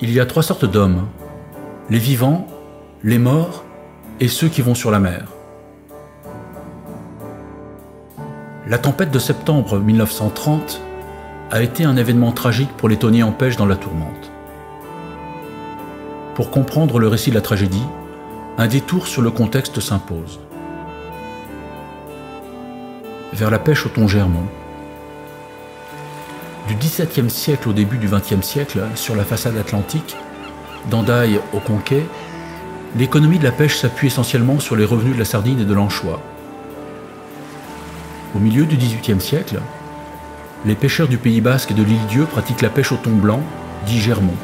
Il y a trois sortes d'hommes, les vivants, les morts et ceux qui vont sur la mer. La tempête de septembre 1930 a été un événement tragique pour les thoniers en pêche dans la tourmente. Pour comprendre le récit de la tragédie, un détour sur le contexte s'impose. Vers la pêche au thon germon. Du XVIIe siècle au début du XXe siècle, sur la façade atlantique, d'Hendaye au Conquet, l'économie de la pêche s'appuie essentiellement sur les revenus de la sardine et de l'anchois. Au milieu du XVIIIe siècle, les pêcheurs du Pays Basque et de l'Île-Dieu pratiquent la pêche au thon blanc, dit germon.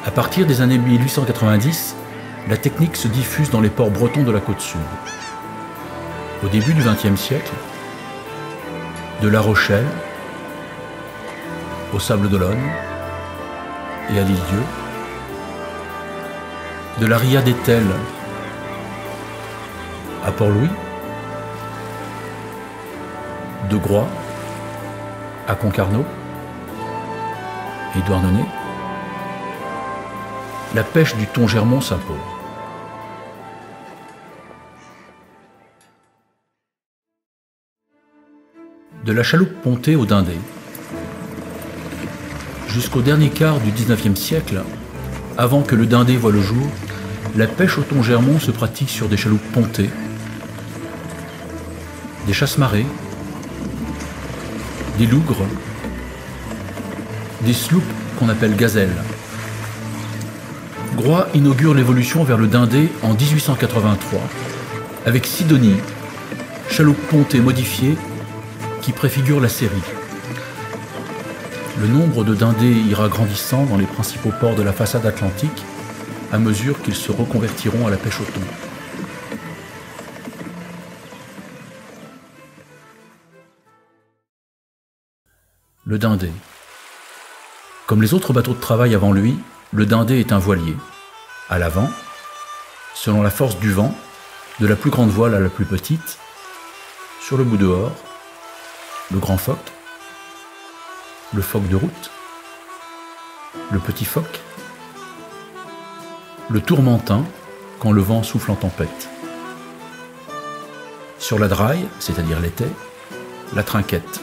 À partir des années 1890, la technique se diffuse dans les ports bretons de la côte sud. Au début du XXe siècle, de La Rochelle, au Sable d'Olonne et à l'Île-Dieu, de la Ria d'Etel à Port-Louis, de Groix à Concarneau et Douarnenez, la pêche du thon germon s'impose. De la chaloupe pontée au dindé. Jusqu'au dernier quart du XIXe siècle, avant que le dindé voie le jour, la pêche au thon germon se pratique sur des chaloupes pontées, des chasse-marées, des lougres, des sloops qu'on appelle gazelles. Groix inaugure l'évolution vers le dindé en 1883 avec Sidonie, chaloupe pontée modifiée qui préfigure la série. Le nombre de dindés ira grandissant dans les principaux ports de la façade atlantique à mesure qu'ils se reconvertiront à la pêche au thon. Le dindé. Comme les autres bateaux de travail avant lui, le dindé est un voilier. À l'avant, selon la force du vent, de la plus grande voile à la plus petite, sur le bout dehors, le grand phoque, le phoque de route, le petit phoque, le tourmentin quand le vent souffle en tempête. Sur la draille, c'est-à-dire l'étai, la trinquette.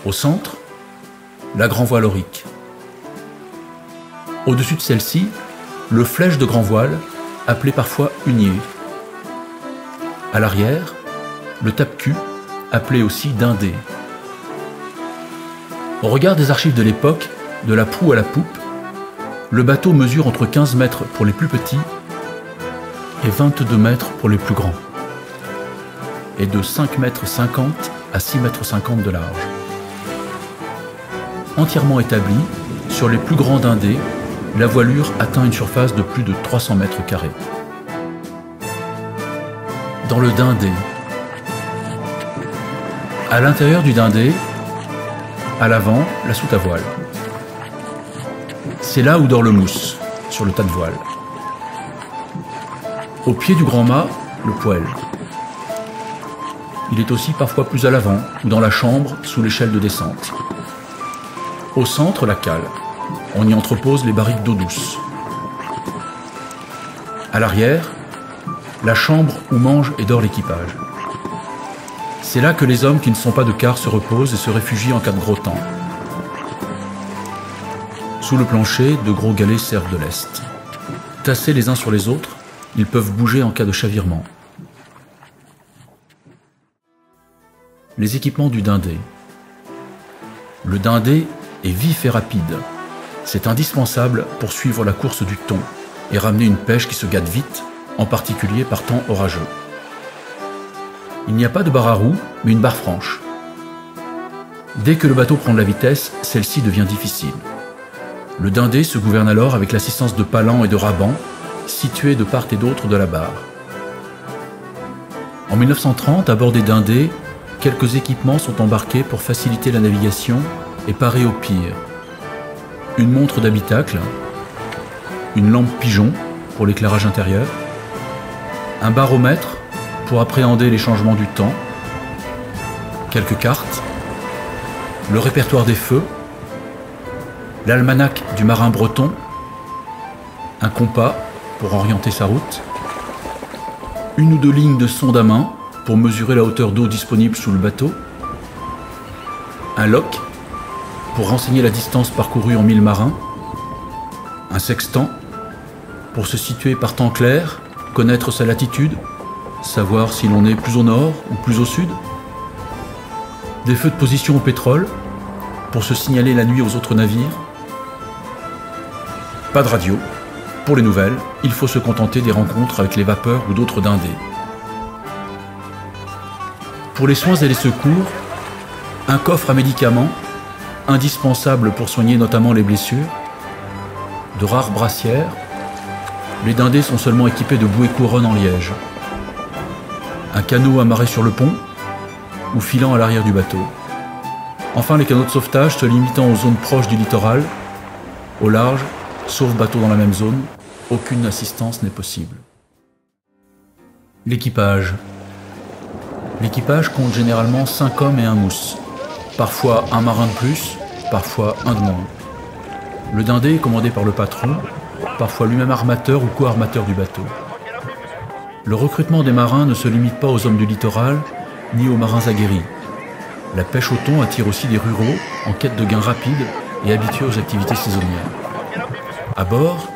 Au centre, la grand voile aurique. Au-dessus de celle-ci, le flèche de grand voile, appelé parfois hunier. À l'arrière, le tape-cul, appelé aussi dindé. Au regard des archives de l'époque, de la proue à la poupe, le bateau mesure entre 15 mètres pour les plus petits et 22 mètres pour les plus grands, et de 5,50 mètres à 6,50 mètres de large. Entièrement établi, sur les plus grands dindés, la voilure atteint une surface de plus de 300 mètres carrés. Dans le dindé, à l'intérieur du dindé, à l'avant, la soute à voile. C'est là où dort le mousse, sur le tas de voile. Au pied du grand mât, le poêle. Il est aussi parfois plus à l'avant, ou dans la chambre, sous l'échelle de descente. Au centre, la cale. On y entrepose les barriques d'eau douce. À l'arrière, la chambre où mange et dort l'équipage. C'est là que les hommes qui ne sont pas de quart se reposent et se réfugient en cas de gros temps. Sous le plancher, de gros galets servent de lest. Tassés les uns sur les autres, ils peuvent bouger en cas de chavirement. Les équipements du dindé. Le dindé est vif et rapide. C'est indispensable pour suivre la course du thon et ramener une pêche qui se gâte vite, en particulier par temps orageux. Il n'y a pas de barre à roue, mais une barre franche. Dès que le bateau prend de la vitesse, celle-ci devient difficile. Le dindé se gouverne alors avec l'assistance de palans et de rabans, situés de part et d'autre de la barre. En 1930, à bord des dindés, quelques équipements sont embarqués pour faciliter la navigation et parer au pire. Une montre d'habitacle, une lampe pigeon pour l'éclairage intérieur, un baromètre pour appréhender les changements du temps, quelques cartes, le répertoire des feux, l'almanach du marin breton, un compas pour orienter sa route, une ou deux lignes de sonde à main pour mesurer la hauteur d'eau disponible sous le bateau, un loch pour renseigner la distance parcourue en milles marins, un sextant pour se situer par temps clair, connaître sa latitude, savoir si l'on est plus au nord ou plus au sud, des feux de position au pétrole pour se signaler la nuit aux autres navires. Pas de radio. Pour les nouvelles, il faut se contenter des rencontres avec les vapeurs ou d'autres dindés. Pour les soins et les secours, un coffre à médicaments, indispensable pour soigner notamment les blessures, de rares brassières. Les dindés sont seulement équipés de bouées couronnes en liège. Un canot amarré sur le pont ou filant à l'arrière du bateau. Enfin, les canots de sauvetage se limitant aux zones proches du littoral. Au large, sauf bateau dans la même zone, aucune assistance n'est possible. L'équipage. L'équipage compte généralement 5 hommes et un mousse. Parfois un marin de plus, parfois un de moins. Le dindé est commandé par le patron, parfois lui-même armateur ou co-armateur du bateau. Le recrutement des marins ne se limite pas aux hommes du littoral, ni aux marins aguerris. La pêche au thon attire aussi des ruraux en quête de gains rapides et habitués aux activités saisonnières. À bord,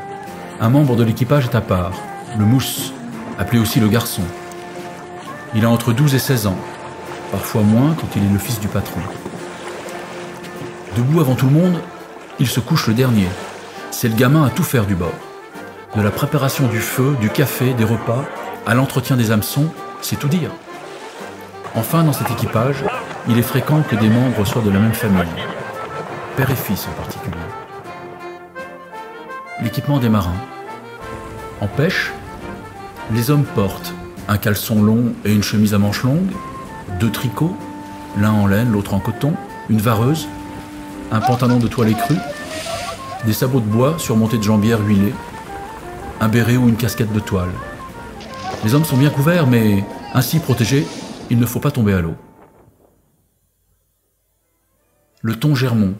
un membre de l'équipage est à part, le mousse, appelé aussi le garçon. Il a entre 12 et 16 ans, parfois moins quand il est le fils du patron. Debout avant tout le monde, il se couche le dernier. C'est le gamin à tout faire du bord. De la préparation du feu, du café, des repas, à l'entretien des hameçons, c'est tout dire. Enfin, dans cet équipage, il est fréquent que des membres soient de la même famille, père et fils en particulier. L'équipement des marins. En pêche, les hommes portent un caleçon long et une chemise à manches longues, 2 tricots, l'un en laine, l'autre en coton, une vareuse, un pantalon de toile écrue, des sabots de bois surmontés de jambières huilées, un béret ou une casquette de toile. Les hommes sont bien couverts, mais ainsi protégés, il ne faut pas tomber à l'eau. Le thon germon.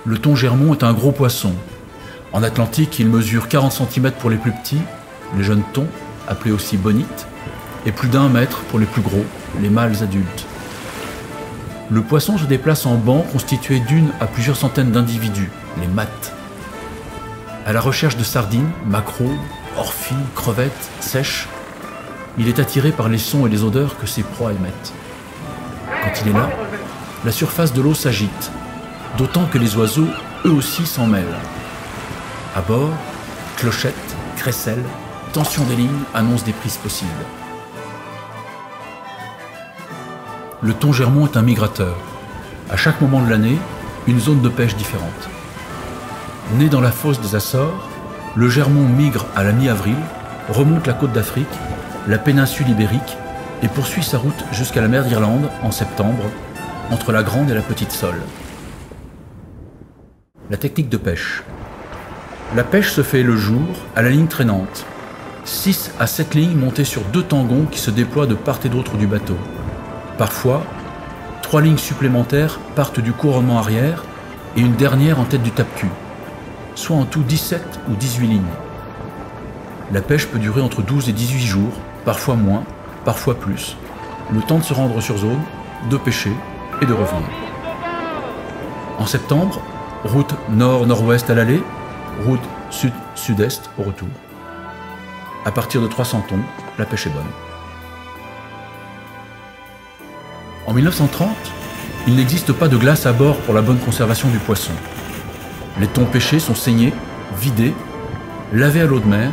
Le thon germon est un gros poisson. En Atlantique, il mesure 40 cm pour les plus petits, les jeunes thons, appelés aussi bonites, et plus d'1 mètre pour les plus gros, les mâles adultes. Le poisson se déplace en bancs constitués d'une à plusieurs centaines d'individus, les maths. À la recherche de sardines, maquereaux, orphies, crevettes, sèches, il est attiré par les sons et les odeurs que ses proies émettent. Quand il est là, la surface de l'eau s'agite, d'autant que les oiseaux, eux aussi, s'en mêlent. À bord, clochettes, crécelles, tension des lignes annoncent des prises possibles. Le thon germon est un migrateur. À chaque moment de l'année, une zone de pêche différente. Né dans la fosse des Açores, le germon migre à la mi-avril, remonte la côte d'Afrique, la péninsule ibérique et poursuit sa route jusqu'à la mer d'Irlande en septembre, entre la Grande et la Petite Sole. La technique de pêche. La pêche se fait le jour à la ligne traînante. 6 à 7 lignes montées sur 2 tangons qui se déploient de part et d'autre du bateau. Parfois, 3 lignes supplémentaires partent du couronnement arrière et une dernière en tête du tape-cul, soit en tout 17 ou 18 lignes. La pêche peut durer entre 12 et 18 jours, parfois moins, parfois plus. Le temps de se rendre sur zone, de pêcher et de revenir. En septembre, route nord-nord-ouest à l'aller, route sud-sud-est au retour. À partir de 300 tons, la pêche est bonne. En 1930, il n'existe pas de glace à bord pour la bonne conservation du poisson. Les thons pêchés sont saignés, vidés, lavés à l'eau de mer,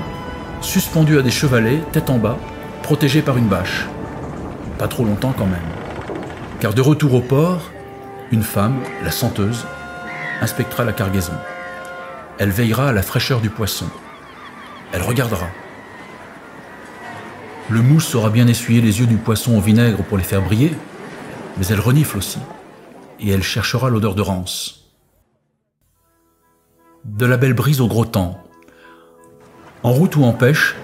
suspendus à des chevalets, tête en bas, protégés par une bâche. Pas trop longtemps quand même. Car de retour au port, une femme, la senteuse, inspectera la cargaison. Elle veillera à la fraîcheur du poisson. Elle regardera. Le mousse saura bien essuyer les yeux du poisson au vinaigre pour les faire briller, mais elle renifle aussi, et elle cherchera l'odeur de rance. De la belle brise au gros temps. En route ou en pêche,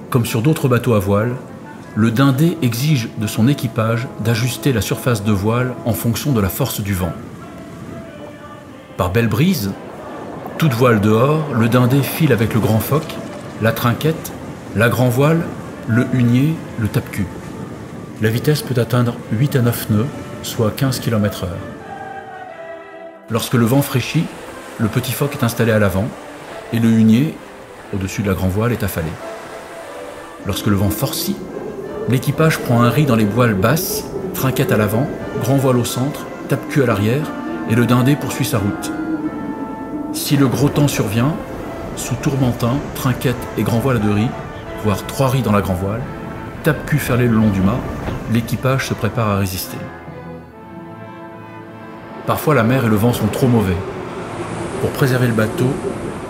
comme sur d'autres bateaux à voile, le dindé exige de son équipage d'ajuster la surface de voile en fonction de la force du vent. Par belle brise, toute voile dehors, le dindé file avec le grand phoque, la trinquette, la grand voile, le hunier, le tape-cul. La vitesse peut atteindre 8 à 9 nœuds, soit 15 km/h. Lorsque le vent fraîchit, le petit phoque est installé à l'avant et le hunier, au-dessus de la grand voile, est affalé. Lorsque le vent forcit, l'équipage prend un ris dans les voiles basses, trinquette à l'avant, grand voile au centre, tape-cul à l'arrière, et le dindé poursuit sa route. Si le gros temps survient, sous tourmentin, trinquette et grand voile à 2 ris, voire 3 ris dans la grand voile, tape-cul ferlé le long du mât, l'équipage se prépare à résister. Parfois la mer et le vent sont trop mauvais. Pour préserver le bateau,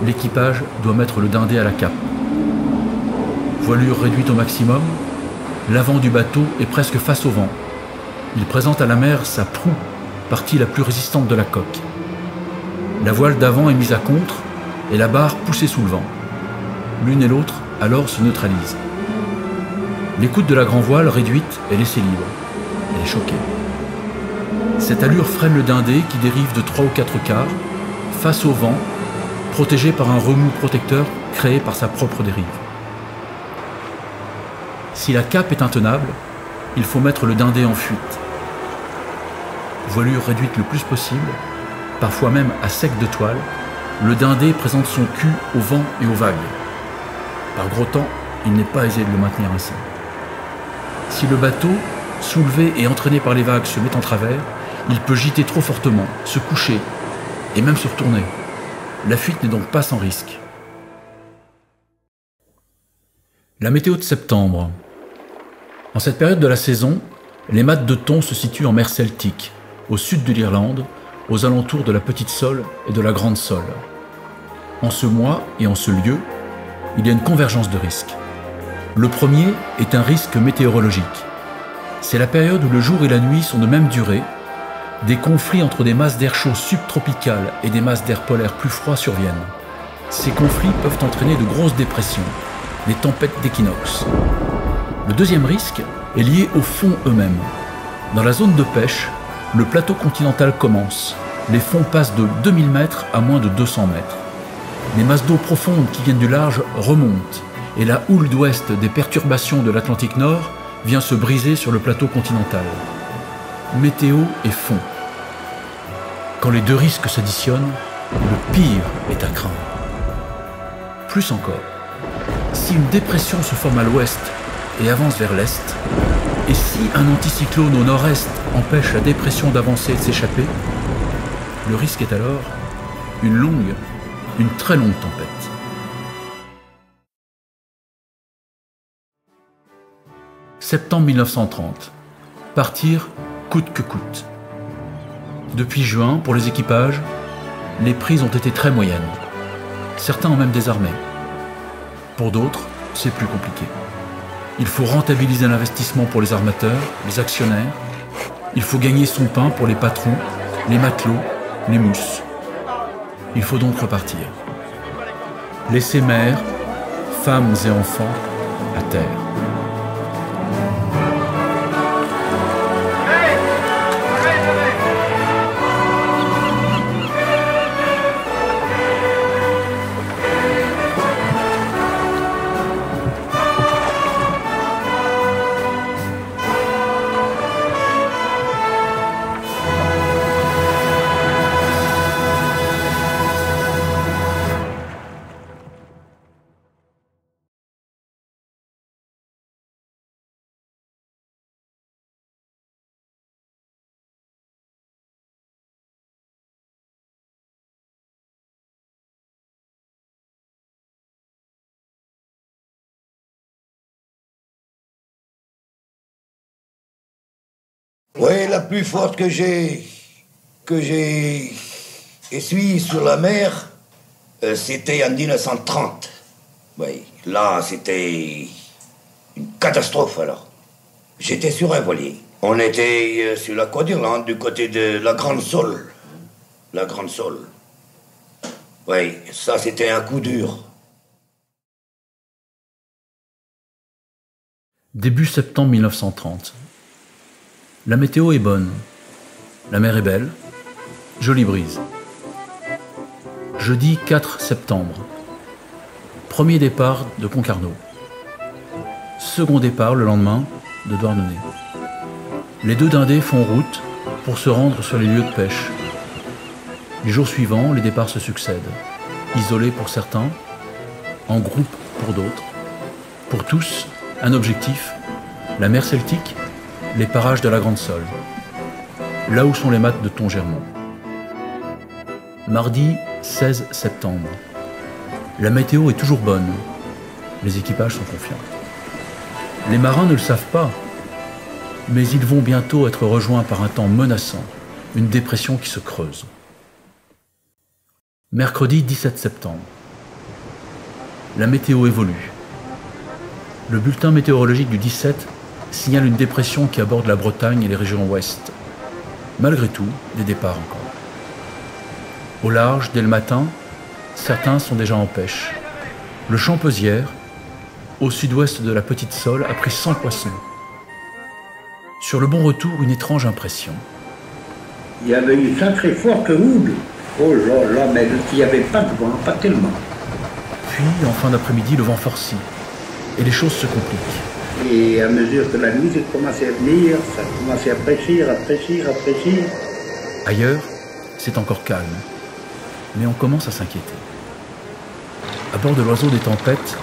l'équipage doit mettre le dindé à la cape. Voilure réduite au maximum, l'avant du bateau est presque face au vent. Il présente à la mer sa proue, partie la plus résistante de la coque. La voile d'avant est mise à contre et la barre poussée sous le vent. L'une et l'autre alors se neutralisent. L'écoute de la grand voile réduite est laissée libre. Elle est choquée. Cette allure freine le dindé qui dérive de 3 ou 4 quarts, face au vent, protégé par un remous protecteur créé par sa propre dérive. Si la cape est intenable, il faut mettre le dindé en fuite. Voilure réduite le plus possible, parfois même à sec de toile, le dindé présente son cul au vent et aux vagues. Par gros temps, il n'est pas aisé de le maintenir ainsi. Si le bateau, soulevé et entraîné par les vagues, se met en travers, il peut gîter trop fortement, se coucher et même se retourner. La fuite n'est donc pas sans risque. La météo de septembre. En cette période de la saison, les mâts de thon se situent en mer Celtique, au sud de l'Irlande, aux alentours de la Petite Sole et de la Grande Sole. En ce mois et en ce lieu, il y a une convergence de risques. Le premier est un risque météorologique. C'est la période où le jour et la nuit sont de même durée. Des conflits entre des masses d'air chaud subtropicales et des masses d'air polaire plus froid surviennent. Ces conflits peuvent entraîner de grosses dépressions, des tempêtes d'équinoxe. Le deuxième risque est lié aux fonds eux-mêmes. Dans la zone de pêche, le plateau continental commence. Les fonds passent de 2000 mètres à moins de 200 mètres. Les masses d'eau profondes qui viennent du large remontent et la houle d'ouest des perturbations de l'Atlantique Nord vient se briser sur le plateau continental. Météo et fond. Quand les deux risques s'additionnent, le pire est à craindre. Plus encore, si une dépression se forme à l'ouest et avance vers l'est, et si un anticyclone au nord-est empêche la dépression d'avancer et de s'échapper, le risque est alors une très longue tempête. Septembre 1930. Partir coûte que coûte. Depuis juin, pour les équipages, les prises ont été très moyennes. Certains ont même désarmé. Pour d'autres, c'est plus compliqué. Il faut rentabiliser l'investissement pour les armateurs, les actionnaires. Il faut gagner son pain pour les patrons, les matelots, les mousses. Il faut donc repartir. Laisser mères, femmes et enfants à terre. Oui, la plus forte que j'ai essuyée sur la mer, c'était en 1930. Oui, là, c'était une catastrophe, alors. J'étais sur un voilier. On était sur la côte d'Irlande, du côté de la Grande Sole. La Grande Sole. Oui, ça, c'était un coup dur. Début septembre 1930. La météo est bonne. La mer est belle. Jolie brise. Jeudi 4 septembre. Premier départ de Concarneau. Second départ le lendemain de Douarnenez. Les deux dindés font route pour se rendre sur les lieux de pêche. Les jours suivants, les départs se succèdent, isolés pour certains, en groupe pour d'autres. Pour tous, un objectif, la mer Celtique, les parages de la Grande Sole, là où sont les mates de Thon-Germont. Mardi 16 septembre. La météo est toujours bonne. Les équipages sont confiants. Les marins ne le savent pas, mais ils vont bientôt être rejoints par un temps menaçant, une dépression qui se creuse. Mercredi 17 septembre. La météo évolue. Le bulletin météorologique du 17 signale une dépression qui aborde la Bretagne et les régions ouest. Malgré tout, des départs encore. Au large, dès le matin, certains sont déjà en pêche. Le Champesière, au sud-ouest de la Petite Sole, a pris 100 poissons. Sur le bon retour, une étrange impression. Il y avait une sacrée forte houle. Oh là là, mais il n'y avait pas de vent, pas tellement. Puis, en fin d'après-midi, le vent forcit. Et les choses se compliquent. Et à mesure que la nuit commençait à venir, ça commençait à fraîchir. Ailleurs, c'est encore calme. Mais on commence à s'inquiéter. À bord de l'Oiseau des Tempêtes,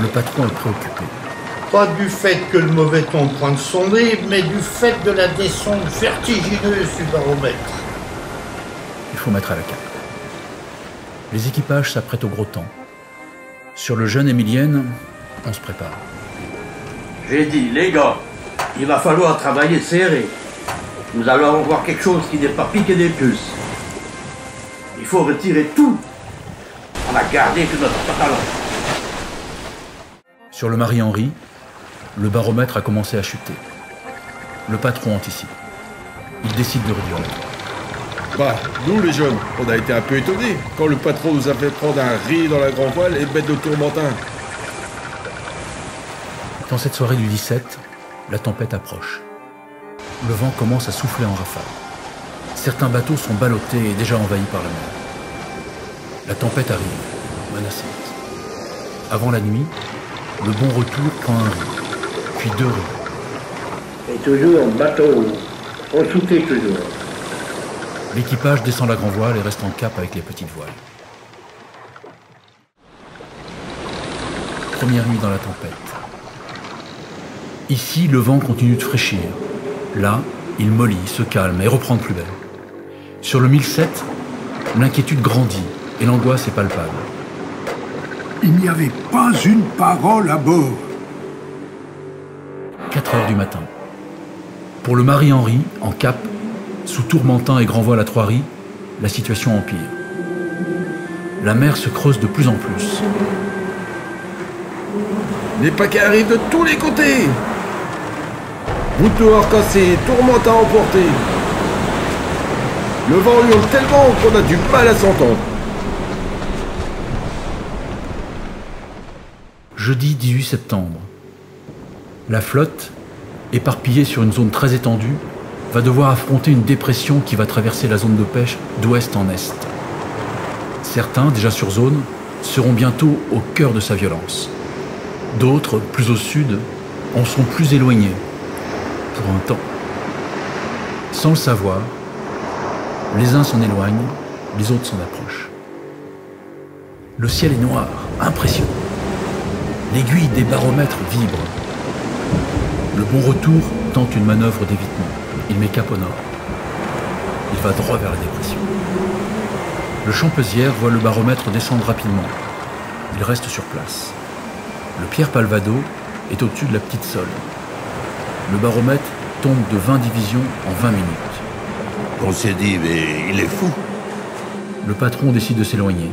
le patron est préoccupé. Pas du fait que le mauvais temps pointe son nez, mais du fait de la descente vertigineuse du baromètre. Il faut mettre à la cape. Les équipages s'apprêtent au gros temps. Sur le jeune Émilienne, on se prépare. J'ai dit, les gars, il va falloir travailler serré. Nous allons voir quelque chose qui n'est pas piqué des puces. Il faut retirer tout. On a gardé que notre pantalon. Sur le Marie-Henri, le baromètre a commencé à chuter. Le patron anticipe. Il décide de réduire la toile. Bah, nous les jeunes, on a été un peu étonnés quand le patron nous a fait prendre un riz dans la grand voile et bête de tourmentin. Dans cette soirée du 17, la tempête approche. Le vent commence à souffler en rafale. Certains bateaux sont ballottés et déjà envahis par la mer. La tempête arrive, menaçante. Avant la nuit, le bon retour prend un riz, puis 2 riz. Et toujours bateau, au souquet toujours. L'équipage descend la grand voile et reste en cap avec les petites voiles. Première nuit dans la tempête. Ici, le vent continue de fraîchir. Là, il mollit, se calme et reprend de plus belle. Sur le 1007, l'inquiétude grandit et l'angoisse est palpable. Il n'y avait pas une parole à bord. 4 heures du matin. Pour le Marie-Henri, en cap, sous tourmentin et grand voile à 3 ris, la situation empire. La mer se creuse de plus en plus. Les paquets arrivent de tous les côtés. Route dehors cassée, tourmentin emporté. Le vent hurle tellement qu'on a du mal à s'entendre. Jeudi 18 septembre. La flotte, éparpillée sur une zone très étendue, va devoir affronter une dépression qui va traverser la zone de pêche d'ouest en est. Certains, déjà sur zone, seront bientôt au cœur de sa violence. D'autres, plus au sud, en sont plus éloignés, pour un temps. Sans le savoir, les uns s'en éloignent, les autres s'en approchent. Le ciel est noir, impressionnant. L'aiguille des baromètres vibre. Le bon retour tente une manœuvre d'évitement. Il met cap au nord. Il va droit vers la dépression. Le Champesière voit le baromètre descendre rapidement. Il reste sur place. Le Pierre Palvado est au-dessus de la Petite Sole. Le baromètre tombe de 20 divisions en 20 minutes. On s'est dit, mais il est fou. Le patron décide de s'éloigner.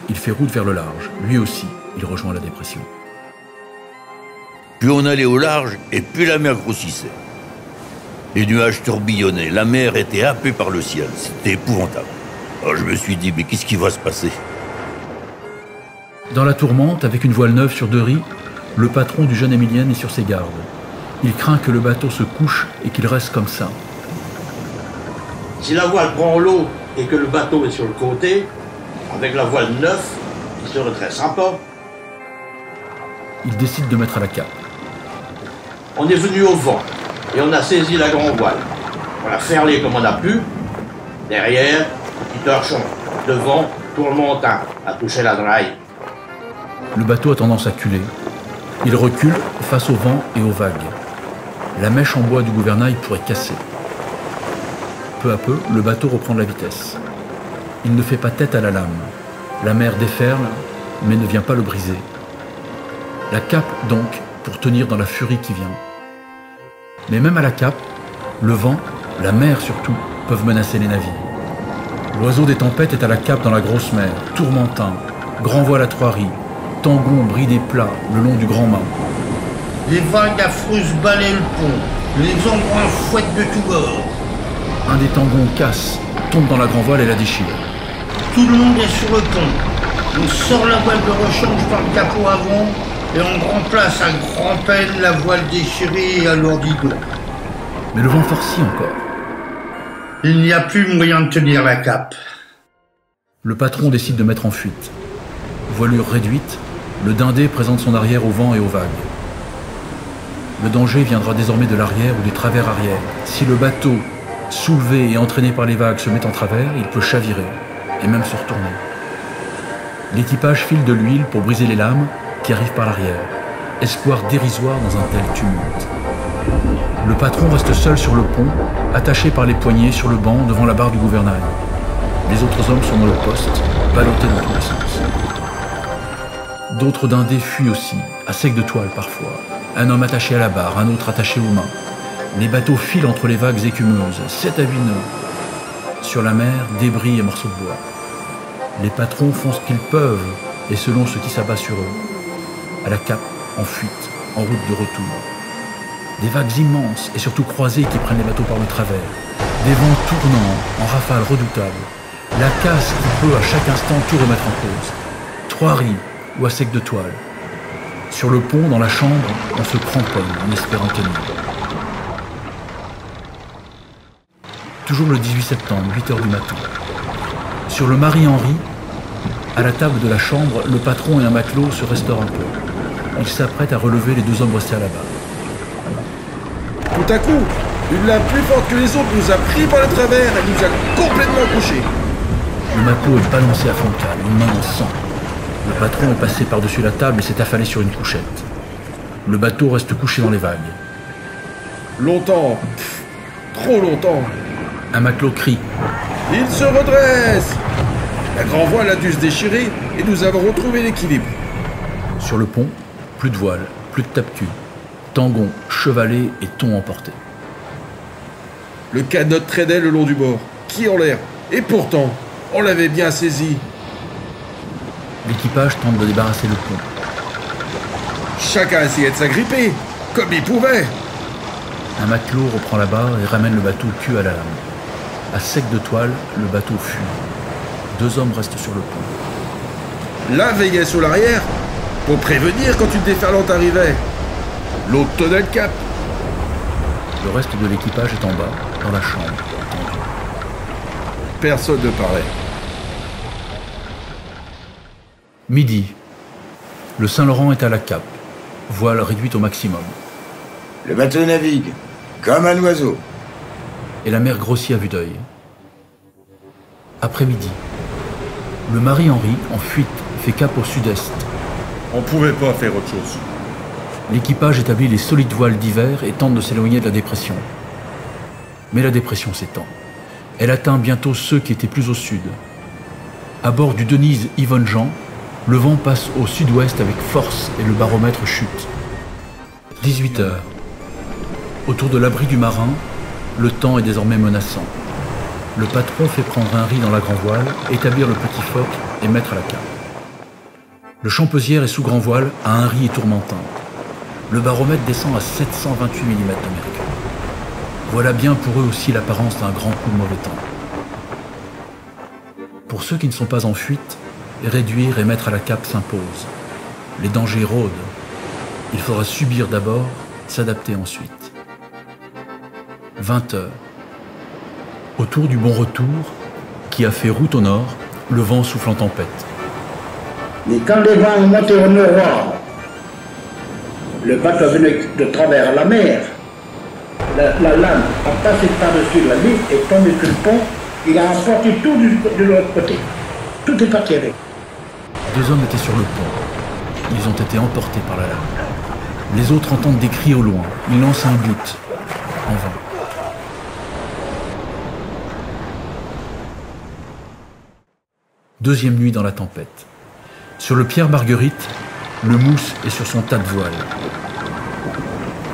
Il fait route vers le large. Lui aussi, il rejoint la dépression. Plus on allait au large, et plus la mer grossissait. Les nuages tourbillonnaient, la mer était happée par le ciel. C'était épouvantable. Alors je me suis dit, mais qu'est-ce qui va se passer? Dans la tourmente, avec une voile neuve sur 2 ris, le patron du jeune Émilienne est sur ses gardes. Il craint que le bateau se couche et qu'il reste comme ça. Si la voile prend l'eau et que le bateau est sur le côté, avec la voile neuve qui se redresse un peu. Il décide de mettre à la cape. On est venu au vent et on a saisi la grande voile. On l'a ferlée comme on a pu. Derrière, petit torchon. Devant, tourmentin a touché la draille. Le bateau a tendance à culer. Il recule face au vent et aux vagues. La mèche en bois du gouvernail pourrait casser. Peu à peu, le bateau reprend de la vitesse. Il ne fait pas tête à la lame. La mer déferle, mais ne vient pas le briser. La cape, donc, pour tenir dans la furie qui vient. Mais même à la cape, le vent, la mer surtout, peuvent menacer les navires. L'oiseau des tempêtes est à la cape dans la grosse mer, tourmentin, grand voile à trois ris, tangon bridé plat le long du grand mât. Les vagues affreuses balayent le pont, les embruns fouettent de tous bords. Un des tangons casse, tombe dans la grand voile et la déchire. Tout le monde est sur le pont. On sort la voile de rechange par le capot avant et on remplace à grand-peine la voile déchirée à l'ordido. Mais le vent forcit encore. Il n'y a plus moyen de tenir la cape. Le patron décide de mettre en fuite. Voilure réduite, le dindé présente son arrière au vent et aux vagues. Le danger viendra désormais de l'arrière ou des travers arrière. Si le bateau, soulevé et entraîné par les vagues, se met en travers, il peut chavirer et même se retourner. L'équipage file de l'huile pour briser les lames qui arrivent par l'arrière. Espoir dérisoire dans un tel tumulte. Le patron reste seul sur le pont, attaché par les poignets sur le banc devant la barre du gouvernail. Les autres hommes sont dans le poste, ballottés dans tous les sens. D'autres dindés fuient aussi, à sec de toile parfois. Un homme attaché à la barre, un autre attaché aux mains. Les bateaux filent entre les vagues écumeuses, 7 à 8 nœuds. Sur la mer, débris et morceaux de bois. Les patrons font ce qu'ils peuvent, et selon ce qui s'abat sur eux. À la cape, en fuite, en route de retour. Des vagues immenses et surtout croisées qui prennent les bateaux par le travers. Des vents tournants, en rafales redoutables. La casse qui peut à chaque instant tout remettre en cause. Trois ris ou à sec de toile. Sur le pont, dans la chambre, on se cramponne en espérant tenir. Toujours le 18 septembre, 8h du matin. Sur le Marie-Henri, à la table de la chambre, le patron et un matelot se restaurent un peu. Ils s'apprêtent à relever les deux hommes restés à la barre. Tout à coup, une lame plus forte que les autres nous a pris par le travers et nous a complètement couchés. Le matelot est balancé à fond de cale, une main en sang. Le patron est passé par-dessus la table et s'est affalé sur une couchette. Le bateau reste couché dans les vagues. Longtemps, trop longtemps. Un matelot crie. Il se redresse. La grand voile a dû se déchirer et nous avons retrouvé l'équilibre. Sur le pont, plus de voile, plus de tape-cul. Tangon, chevalet et thon emporté. Le canot traînait le long du bord, qui en l'air. Et pourtant, on l'avait bien saisi. L'équipage tente de débarrasser le pont. Chacun essayait de s'agripper, comme il pouvait. Un matelot reprend la barre et ramène le bateau cul à la lame. À sec de toile, le bateau fuit. Deux hommes restent sur le pont. L'un veillait sur l'arrière, pour prévenir quand une déferlante arrivait. L'autre tenait le cap. Le reste de l'équipage est en bas, dans la chambre, tendu. Personne ne parlait. Midi. Le Saint-Laurent est à la cape, voile réduite au maximum. Le bateau navigue, comme un oiseau. Et la mer grossit à vue d'œil. Après-midi. Le Marie-Henri, en fuite, fait cap au sud-est. On pouvait pas faire autre chose. L'équipage établit les solides voiles d'hiver et tente de s'éloigner de la dépression. Mais la dépression s'étend. Elle atteint bientôt ceux qui étaient plus au sud. À bord du Denise Yvonne Jean, le vent passe au sud-ouest avec force et le baromètre chute. 18h. Autour de l'abri du marin, le temps est désormais menaçant. Le patron fait prendre un riz dans la grand voile, établir le petit foc et mettre à la cape. Le Champesière est sous grand voile à un riz et tourmentin. Le baromètre descend à 728 mm de mercure. Voilà bien pour eux aussi l'apparence d'un grand coup de mauvais temps. Pour ceux qui ne sont pas en fuite, réduire et mettre à la cape s'impose. Les dangers rôdent. Il faudra subir d'abord, s'adapter ensuite. 20h. Autour du Bon Retour, qui a fait route au nord, le vent souffle en tempête. Mais quand les vents ont monté au nord, le bateau venait de travers la mer. La lame a passé par-dessus la ligne et tombé sur le pont. Il a emporté tout de l'autre côté. Tout est parti avec. 2 hommes étaient sur le pont. Ils ont été emportés par la lame. Les autres entendent des cris au loin. Ils lancent un bout. En vain. Deuxième nuit dans la tempête. Sur le Pierre Marguerite, le Mousse est sur son tas de voile.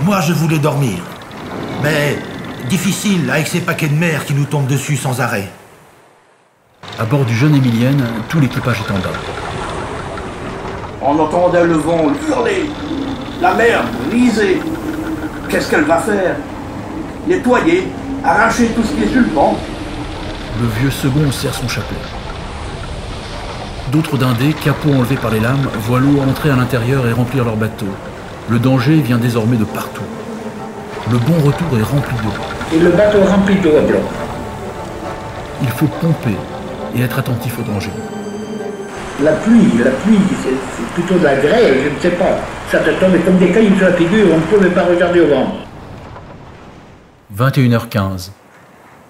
Moi, je voulais dormir. Mais difficile avec ces paquets de mer qui nous tombent dessus sans arrêt. À bord du jeune Émilienne, tout l'équipage est en bas. On entendait le vent hurler, la mer briser. Qu'est-ce qu'elle va faire? Nettoyer, arracher tout ce qui est sur le pont. Le vieux second serre son chapelet. D'autres dindés, capots enlevés par les lames, voient l'eau entrer à l'intérieur et remplir leur bateau. Le danger vient désormais de partout. Le bon retour est rempli d'eau. Et le bateau rempli d'eau à blanc. Il faut pomper et être attentif au danger. La pluie, c'est plutôt de la grêle, je ne sais pas. Ça te tombait comme des cailloux sur la figure, on ne pouvait pas regarder au vent. 21h15.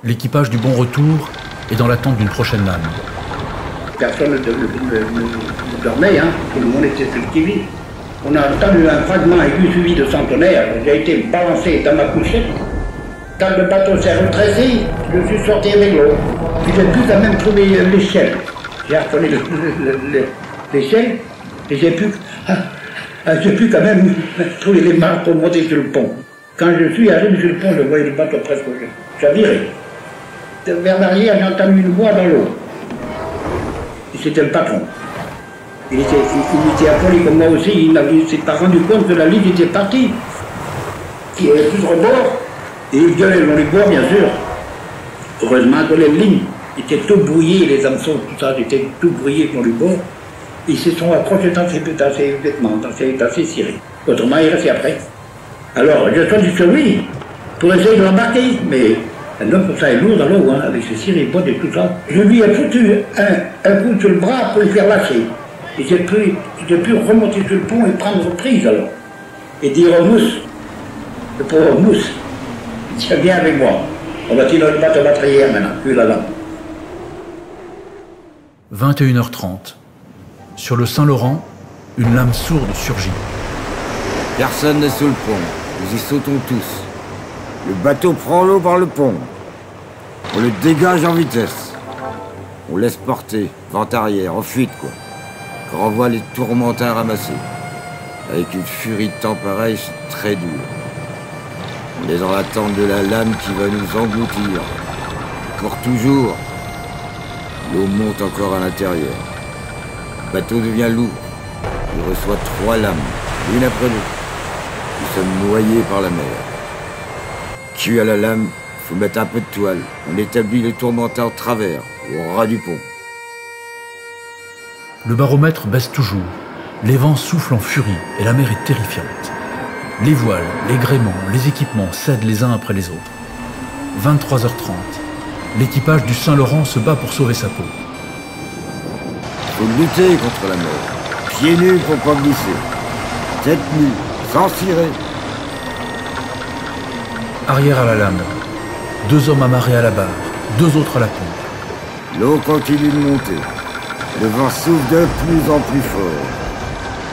L'équipage du bon retour est dans l'attente d'une prochaine lame. Personne ne dormait, hein. Tout le monde était sur le qui-vive. On a entendu un fragment aigu suivi de centenaires. J'ai été balancé dans ma couchette. Quand le bateau s'est retracé, je suis sorti avec l'eau. J'ai pu quand même trouver l'échelle. J'ai harponné l'échelle et j'ai pu quand même trouver les marques pour monter sur le pont. Quand je suis arrivé sur le pont, je voyais le bateau presque chavirer. Vers l'arrière, j'ai entendu une voix dans l'eau. C'était le patron. Il était affolé comme moi aussi, il ne s'est pas rendu compte que la ligne était partie. Il n'y avait plus de rebord, et il gueulait dans les bois, bien sûr. Heureusement que les lignes étaient tout brouillées, les hameçons, tout ça, étaient tout brouillés dans les bords. Ils se sont accrochés dans ses vêtements, dans ses cirés. Autrement, il restait après. Alors, je suis allé sur lui pour essayer de l'embarquer, mais un homme comme ça est lourd dans l'eau, hein, avec ses cirés, bottes et tout ça. Je lui ai foutu un coup sur le bras pour le faire lâcher. Et j'ai pu remonter sur le pont et prendre prise alors. Et dire au Mousse, le pauvre Mousse, tiens bien avec moi. On va tirer le bateau battrière maintenant, plus la lame. 21h30. Sur le Saint-Laurent, une lame sourde surgit. Personne n'est sous le pont. Nous y sautons tous. Le bateau prend l'eau par le pont. On le dégage en vitesse. On laisse porter, vent arrière, en fuite quoi. Grand voile et tourmentin ramassés. Avec une furie de temps pareil, c'est très dur. On est dans l'attente de la lame qui va nous engloutir. Pour toujours. L'eau monte encore à l'intérieur. Le bateau devient lourd. Il reçoit 3 lames, l'une après l'autre. Nous sommes noyés par la mer. Cul à la lame, faut mettre un peu de toile. On établit les tourmentins en travers, au ras du pont. Le baromètre baisse toujours. Les vents soufflent en furie et la mer est terrifiante. Les voiles, les gréements, les équipements cèdent les uns après les autres. 23h30. L'équipage du Saint-Laurent se bat pour sauver sa peau. Faut lutter contre la mer. Pieds nus pour pas glisser. Tête nue, sans cirer. Arrière à la lame. 2 hommes amarrés à la barre, 2 autres à la pompe. L'eau continue de monter. Le vent souffle de plus en plus fort.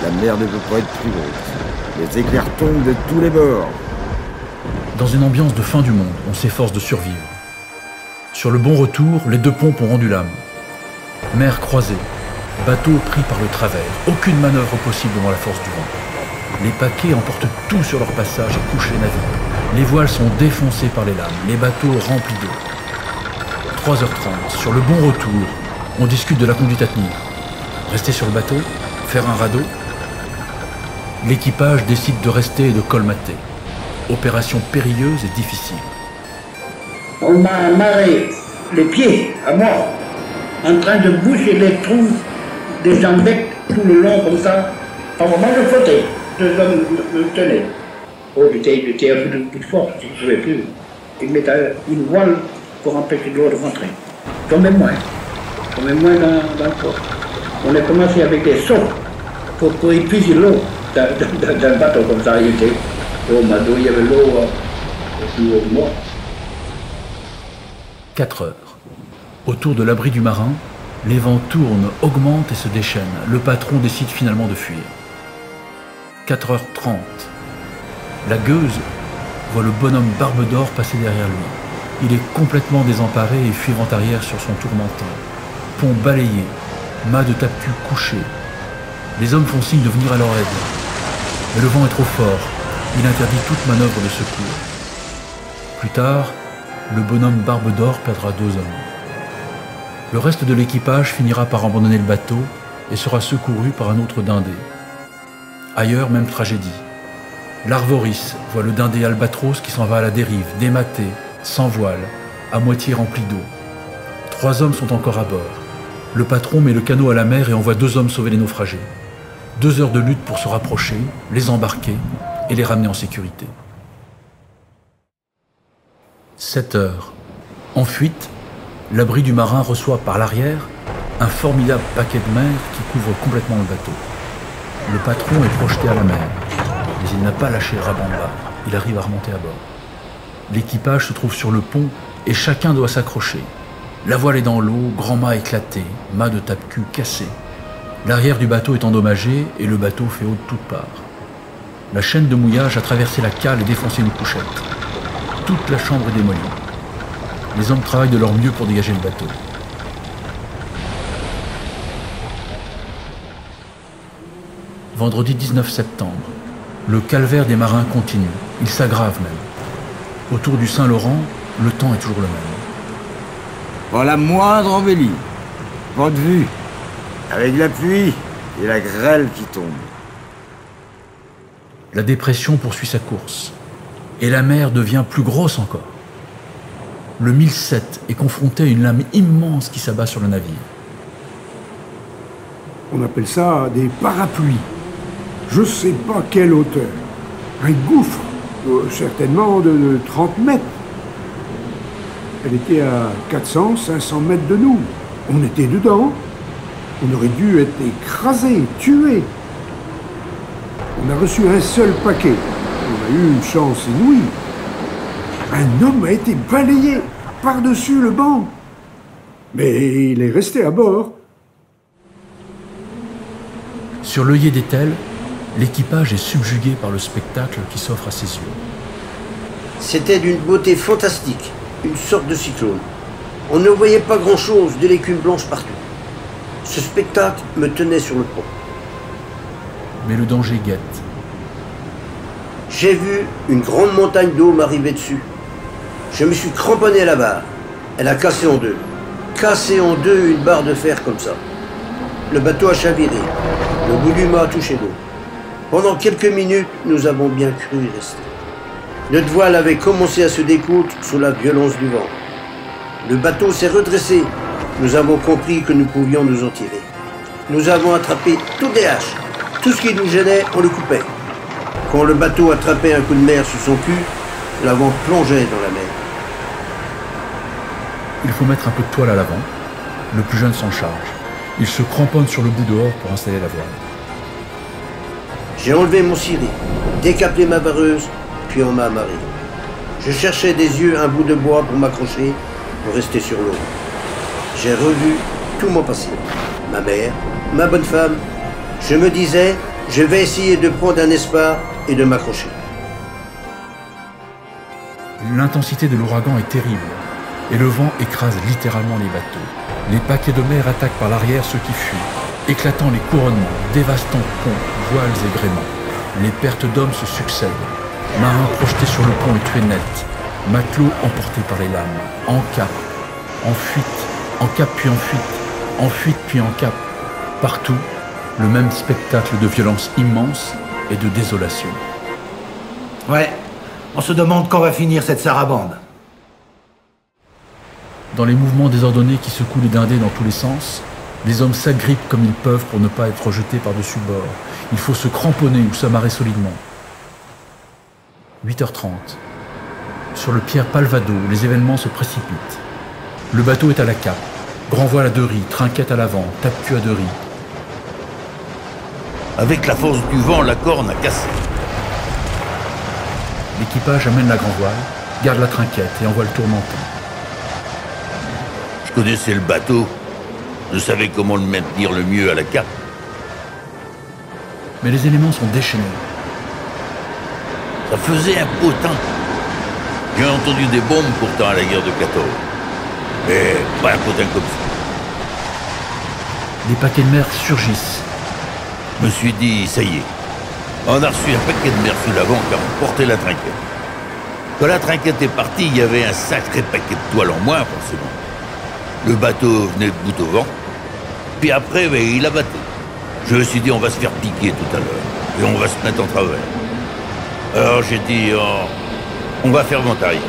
La mer ne peut pas être plus haute. Les éclairs tombent de tous les bords. Dans une ambiance de fin du monde, on s'efforce de survivre. Sur le bon retour, les 2 pompes ont rendu l'âme. Mer croisée, bateau pris par le travers, aucune manœuvre possible devant la force du vent. Les paquets emportent tout sur leur passage et couchent les navires. Les voiles sont défoncées par les lames, les bateaux remplis d'eau. 3h30, sur le bon retour, on discute de la conduite à tenir. Rester sur le bateau, faire un radeau. L'équipage décide de rester et de colmater. Opération périlleuse et difficile. On m'a amarré les pieds à moi, en train de boucher les trous des jambettes tout le long comme ça. À un moment, je flottais, 2 hommes me tenaient. Oh, j'étais un peu de force, je ne pouvais plus. Ils mettaient une voile pour empêcher l'eau de rentrer. Comme même moi. On met moins dans le port. On a commencé avec des seaux pour épuiser l'eau d'un bateau comme ça. Il était au Mado, il y avait l'eau au plus haut de moi. 4 heures. Autour de l'abri du marin, les vents tournent, augmentent et se déchaînent. Le patron décide finalement de fuir. 4h30. La gueuse voit le bonhomme Barbe d'Or passer derrière lui. Il est complètement désemparé et fuit vent arrière sur son tourmentin. Pont balayé, mât de tape-cul couché. Les hommes font signe de venir à leur aide. Mais le vent est trop fort. Il interdit toute manœuvre de secours. Plus tard, le bonhomme Barbe d'Or perdra 2 hommes. Le reste de l'équipage finira par abandonner le bateau et sera secouru par un autre dindé. Ailleurs, même tragédie. L'Arvoris voit le dindé Albatros qui s'en va à la dérive, dématé, sans voile, à moitié rempli d'eau. 3 hommes sont encore à bord. Le patron met le canot à la mer et envoie 2 hommes sauver les naufragés. 2 heures de lutte pour se rapprocher, les embarquer et les ramener en sécurité. 7 heures. En fuite, l'abri du marin reçoit par l'arrière un formidable paquet de mer qui couvre complètement le bateau. Le patron est projeté à la mer, mais il n'a pas lâché Rabamba. Il arrive à remonter à bord. L'équipage se trouve sur le pont et chacun doit s'accrocher. La voile est dans l'eau, grand mât éclaté, mât de tape-cul cassé. L'arrière du bateau est endommagé et le bateau fait eau de toutes parts. La chaîne de mouillage a traversé la cale et défoncé une couchette. Toute la chambre est démolie. Les hommes travaillent de leur mieux pour dégager le bateau. Vendredi 19 septembre. Le calvaire des marins continue. Il s'aggrave même. Autour du Saint-Laurent, le temps est toujours le même. Pas la moindre embellie. Pas de vue. Avec la pluie et la grêle qui tombe. La dépression poursuit sa course. Et la mer devient plus grosse encore. Le 1007 est confronté à une lame immense qui s'abat sur le navire. On appelle ça des parapluies. Je sais pas quelle hauteur. Un gouffre, certainement de 30 mètres. Elle était à 400-500 mètres de nous. On était dedans. On aurait dû être écrasés, tués. On a reçu un seul paquet. On a eu une chance inouïe. Un homme a été balayé par-dessus le banc. Mais il est resté à bord. Sur l'œillet d'Étel, l'équipage est subjugué par le spectacle qui s'offre à ses yeux. C'était d'une beauté fantastique, une sorte de cyclone. On ne voyait pas grand-chose, de l'écume blanche partout. Ce spectacle me tenait sur le pont. Mais le danger guette. J'ai vu une grande montagne d'eau m'arriver dessus. Je me suis cramponné à la barre. Elle a cassé en deux. Cassé en deux une barre de fer comme ça. Le bateau a chaviré. Le bout du mât a touché l'eau. Pendant quelques minutes, nous avons bien cru y rester. Notre voile avait commencé à se découdre sous la violence du vent. Le bateau s'est redressé. Nous avons compris que nous pouvions nous en tirer. Nous avons attrapé toutes les haches. Tout ce qui nous gênait, on le coupait. Quand le bateau attrapait un coup de mer sous son cul, l'avant plongeait dans la mer. Il faut mettre un peu de toile à l'avant. Le plus jeune s'en charge. Il se cramponne sur le bout dehors pour installer la voile. J'ai enlevé mon ciré, décaplé ma vareuse, puis on m'a amarré. Je cherchais des yeux un bout de bois pour m'accrocher, pour rester sur l'eau. J'ai revu tout mon passé. Ma mère, ma bonne femme. Je me disais, je vais essayer de prendre un espoir et de m'accrocher. L'intensité de l'ouragan est terrible et le vent écrase littéralement les bateaux. Les paquets de mer attaquent par l'arrière ceux qui fuient, éclatant les couronnements, dévastant ponts, voiles et gréements. Les pertes d'hommes se succèdent. Marins projetés sur le pont et tués net. Matelots emportés par les lames. En cap, en fuite, en cap puis en fuite, en fuite puis en cap. Partout, le même spectacle de violence immense et de désolation. Ouais, on se demande quand va finir cette sarabande. Dans les mouvements désordonnés qui secouent les dindés dans tous les sens, les hommes s'agrippent comme ils peuvent pour ne pas être jetés par-dessus bord. Il faut se cramponner ou s'amarrer solidement. 8h30. Sur le Pierre Palvado, les événements se précipitent. Le bateau est à la cape. Grand voile à 2 ris, trinquette à l'avant, tape-cul à 2 ris. Avec la force du vent, la corne a cassé. L'équipage amène la grand voile, garde la trinquette et envoie le tourmentin. Je connaissais le bateau. Je savais comment le maintenir le mieux à la carte. Mais les éléments sont déchaînés. Ça faisait un potin. J'ai entendu des bombes pourtant à la guerre de 14. Mais pas un potin comme ça. Des paquets de mer surgissent. Je me suis dit, ça y est. On a reçu un paquet de mer sous l'avant car on portait la trinquette. Quand la trinquette est partie, il y avait un sacré paquet de toiles en moins, forcément. Le bateau venait de bout au vent. Puis après, il a battu. Je me suis dit, on va se faire piquer tout à l'heure. Et on va se mettre en travers. Alors j'ai dit, on va faire vent arrière.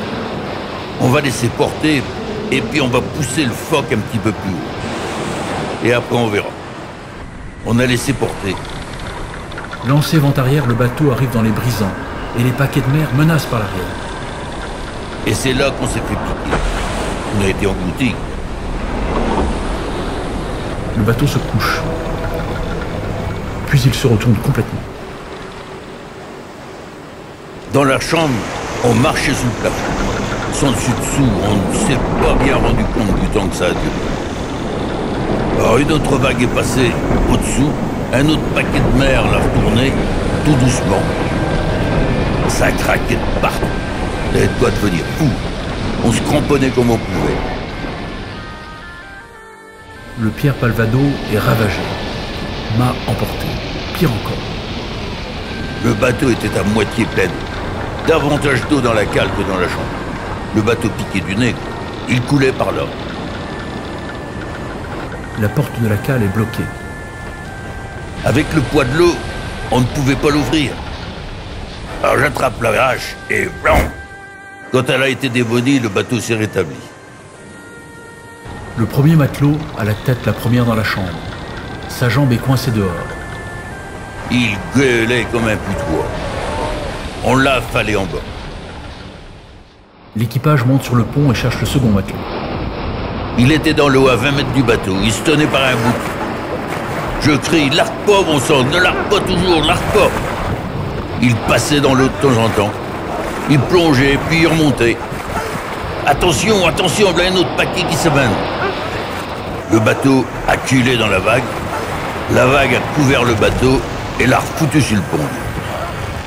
On va laisser porter, et puis on va pousser le foc un petit peu plus haut. Et après, on verra. On a laissé porter. Lancé vent arrière, le bateau arrive dans les brisants, et les paquets de mer menacent par l'arrière. Et c'est là qu'on s'est fait piquer. On a été engloutis. Le bateau se couche. Puis il se retourne complètement. Dans la chambre, on marchait sous le plafond. Sans dessus-dessous, on ne s'est pas bien rendu compte du temps que ça a duré. Alors une autre vague est passée au-dessous, un autre paquet de mer l'a retourné, tout doucement. Ça craquait de partout. Ça avait de quoi devenir fou. On se cramponnait comme on pouvait. Le Pierre Palvado est ravagé. Mât emporté. Pire encore. Le bateau était à moitié plein. Davantage d'eau dans la cale que dans la chambre. Le bateau piquait du nez. Il coulait par là. La porte de la cale est bloquée. Avec le poids de l'eau, on ne pouvait pas l'ouvrir. Alors j'attrape la hache et blanc. Quand elle a été démolie, le bateau s'est rétabli. Le premier matelot a la tête la première dans la chambre. Sa jambe est coincée dehors. Il gueulait comme un putois. On l'a affalé en bas. L'équipage monte sur le pont et cherche le second matelot. Il était dans l'eau à 20 mètres du bateau. Il se tenait par un bout. Je crie, largue pas, bon sang, ne largue pas toujours, largue pas. Il passait dans l'eau de temps en temps. Il plongeait, puis il remontait. Attention, attention, il y a un autre paquet qui s'amène. Le bateau a culé dans la vague. La vague a couvert le bateau et l'a refoutu sur le pont.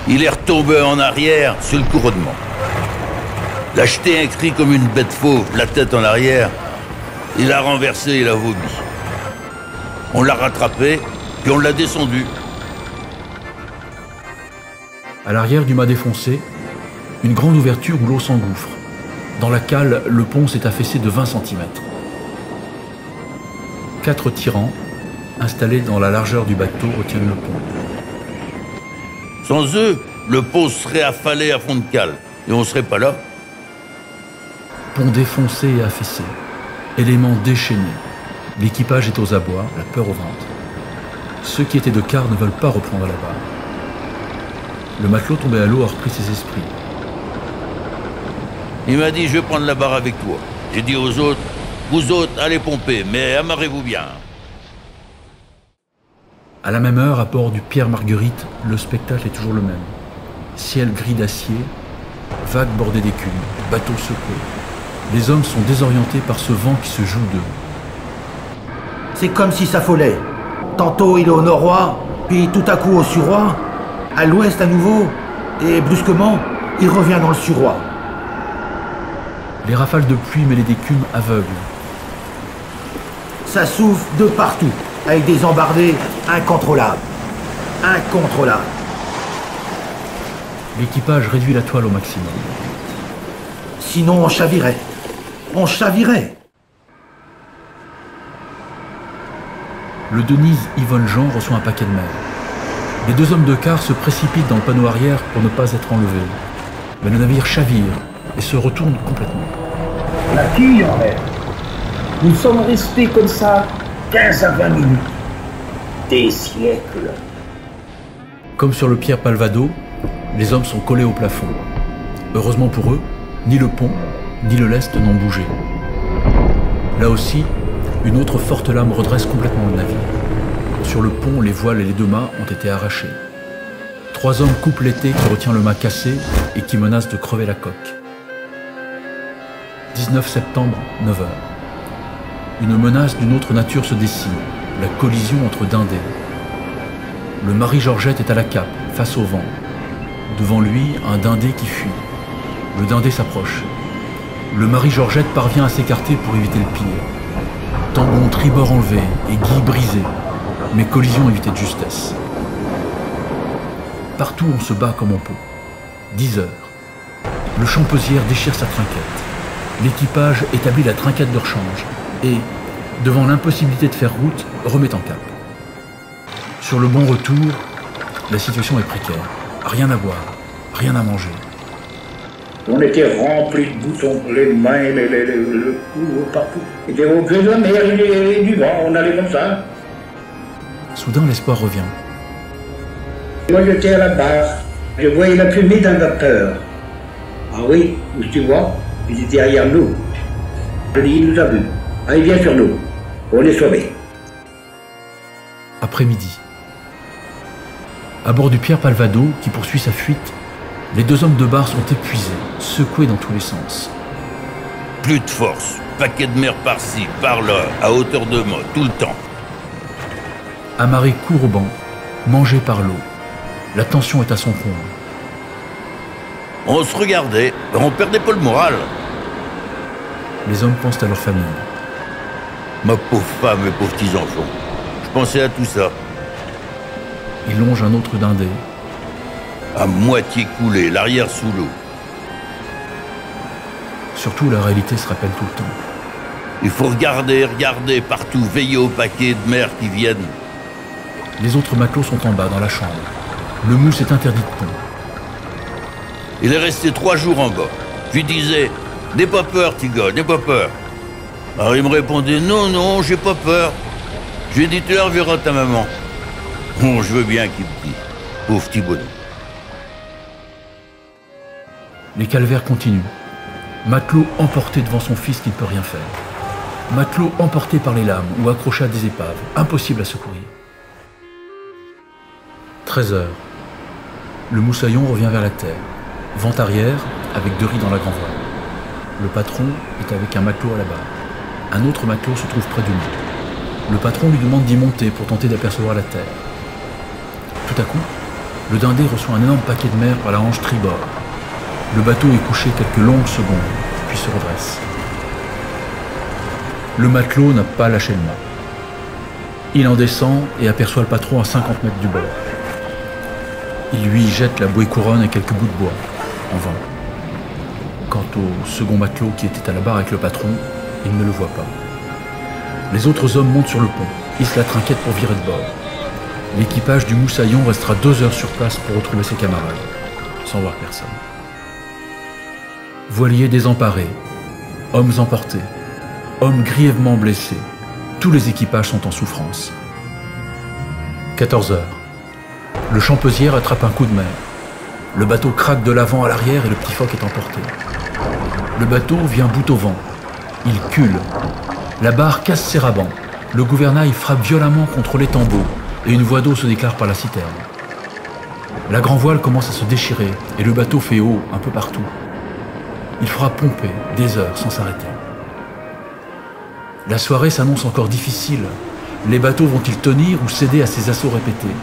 Il est retombé en arrière sur le couronnement. Il a jeté un cri comme une bête fauve, la tête en arrière. Il a renversé, il a vomi. On l'a rattrapé, puis on l'a descendu. À l'arrière du mât défoncé, une grande ouverture où l'eau s'engouffre. Dans la cale, le pont s'est affaissé de 20 cm. 4 tirants, installés dans la largeur du bateau, retiennent le pont. Sans eux, le pont serait affalé à fond de cale, et on serait pas là. Pont défoncé et affaissé, éléments déchaînés. L'équipage est aux abois, la peur au ventre. Ceux qui étaient de quart ne veulent pas reprendre la barre. Le matelot tombé à l'eau a repris ses esprits. Il m'a dit, je vais prendre la barre avec toi. J'ai dit aux autres, vous autres, allez pomper, mais amarrez-vous bien. À la même heure, à bord du Pierre Marguerite, le spectacle est toujours le même. Ciel gris d'acier, vagues bordées d'écume, bateau secoué. Les hommes sont désorientés par ce vent qui se joue d'eux. C'est comme si ça frôlait. Tantôt il est au nord-ouest, puis tout à coup au suroît, à l'ouest à nouveau, et brusquement, il revient dans le suroît. Les rafales de pluie mêlées d'écume aveuglent. Ça souffle de partout, avec des embardées incontrôlables. Incontrôlables. L'équipage réduit la toile au maximum. Sinon on chavirait. On chavirait. Le Denise Yvonne Jean reçoit un paquet de mer. Les 2 hommes de quart se précipitent dans le panneau arrière pour ne pas être enlevés. Mais le navire chavire et se retourne complètement. La quille en l'air. Nous sommes restés comme ça 15 à 20 minutes. Des siècles. Comme sur le Pierre Palvado, les hommes sont collés au plafond. Heureusement pour eux, ni le pont, ni le lest n'ont bougé. Là aussi, une autre forte lame redresse complètement le navire. Sur le pont, les voiles et les deux mâts ont été arrachés. 3 hommes coupent l'été qui retient le mât cassé et qui menace de crever la coque. 19 septembre, 9h. Une menace d'une autre nature se dessine, la collision entre dindés. Le Marie-Georgette est à la cape, face au vent. Devant lui, un dindé qui fuit. Le dindé s'approche. Le Marie-Georgette parvient à s'écarter pour éviter le pire. Tangon tribord enlevé et guille brisé, mais collision évitée de justesse. Partout on se bat comme on peut. 10 heures. Le Champesière déchire sa trinquette. L'équipage établit la trinquette de rechange et, devant l'impossibilité de faire route, remet en cap. Sur le bon retour, la situation est précaire. Rien à boire, rien à manger. On était remplis de boutons, les mains, le cou, partout. Et des au gré de la mer et du vent, on allait comme ça. Soudain, l'espoir revient. Moi, j'étais à la barre. Je voyais la fumée d'un vapeur. Ah oui, où tu vois, il était derrière nous. Je dis, il nous a vus. Ah, il vient sur nous. On est sauvés. Après-midi. À bord du Pierre Palvado, qui poursuit sa fuite, les 2 hommes de barre sont épuisés, secoués dans tous les sens. Plus de force, paquet de mer par-ci, par-là, à hauteur de mât, tout le temps. Amarrés court au banc, mangés par l'eau. La tension est à son comble. On se regardait, on perdait pas le moral. Les hommes pensent à leur famille. Ma pauvre femme et pauvres petits-enfants. Je pensais à tout ça. Ils longent un autre dindé. À moitié coulé, l'arrière sous l'eau. Surtout, la réalité se rappelle tout le temps. Il faut regarder partout, veiller aux paquets de mer qui viennent. Les autres matelots sont en bas, dans la chambre. Le mousse est interdit de pont. Il est resté 3 jours en bas. Je lui disais, n'aie pas peur, petit gars, n'aie pas peur. Alors il me répondait, non, j'ai pas peur. Je lui ai dit, tu la reverras ta maman. Bon, je veux bien qu'il me dise. Pauvre petit bonhomme. Les calvaires continuent. Matelot emporté devant son fils qui ne peut rien faire. Matelot emporté par les lames ou accroché à des épaves. Impossible à secourir. 13 heures. Le moussaillon revient vers la terre. Vent arrière, avec 2 riz dans la grand voile. Le patron est avec un matelot à la barre. Un autre matelot se trouve près de lui. Le patron lui demande d'y monter pour tenter d'apercevoir la terre. Tout à coup, le dindé reçoit un énorme paquet de mer par la hanche tribord. Le bateau est couché quelques longues secondes, puis se redresse. Le matelot n'a pas lâché le mât. Il en descend et aperçoit le patron à 50 mètres du bord. Il lui jette la bouée couronne et quelques bouts de bois, en vain. Quant au second matelot qui était à la barre avec le patron, il ne le voit pas. Les autres hommes montent sur le pont, hissent la trinquette pour virer de bord. L'équipage du moussaillon restera 2 heures sur place pour retrouver ses camarades, sans voir personne. Voiliers désemparés, hommes emportés, hommes grièvement blessés, tous les équipages sont en souffrance. 14 heures. Le Champesière attrape un coup de mer. Le bateau craque de l'avant à l'arrière et le petit phoque est emporté. Le bateau vient bout au vent. Il cule. La barre casse ses rabans. Le gouvernail frappe violemment contre les tambours et une voie d'eau se déclare par la citerne. La grand voile commence à se déchirer et le bateau fait eau un peu partout. Il fera pomper des heures sans s'arrêter. La soirée s'annonce encore difficile. Les bateaux vont-ils tenir ou céder à ces assauts répétés?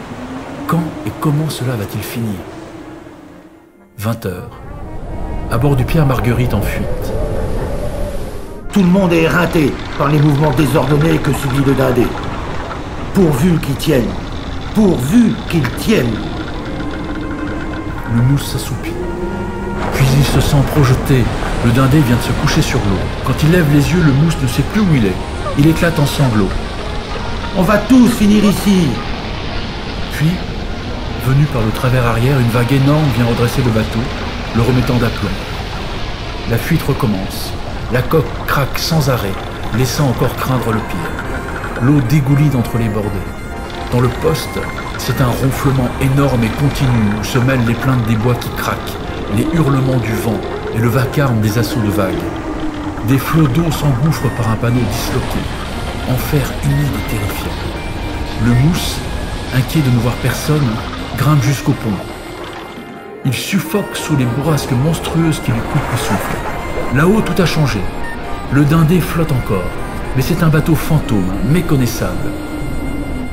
Quand et comment cela va-t-il finir? 20 heures. À bord du Pierre Marguerite en fuite. Tout le monde est éreinté par les mouvements désordonnés que subit le dindé. Pourvu qu'il tienne. Pourvu qu'il tienne. Le mousse s'assoupit. Puis il se sent projeté. Le dindé vient de se coucher sur l'eau. Quand il lève les yeux, le mousse ne sait plus où il est. Il éclate en sanglots. On va tous finir ici. Puis, venu par le travers arrière, une vague énorme vient redresser le bateau, le remettant d'aplomb. La fuite recommence. La coque craque sans arrêt, laissant encore craindre le pire. L'eau dégouline entre les bordées. Dans le poste, c'est un ronflement énorme et continu où se mêlent les plaintes des bois qui craquent, les hurlements du vent et le vacarme des assauts de vagues. Des flots d'eau s'engouffrent par un panneau disloqué. enfer humide et terrifiant. Le mousse, inquiet de ne voir personne, grimpe jusqu'au pont. Il suffoque sous les bourrasques monstrueuses qui lui coupent le souffle. Là-haut, tout a changé. Le Dindé flotte encore, mais c'est un bateau fantôme, méconnaissable.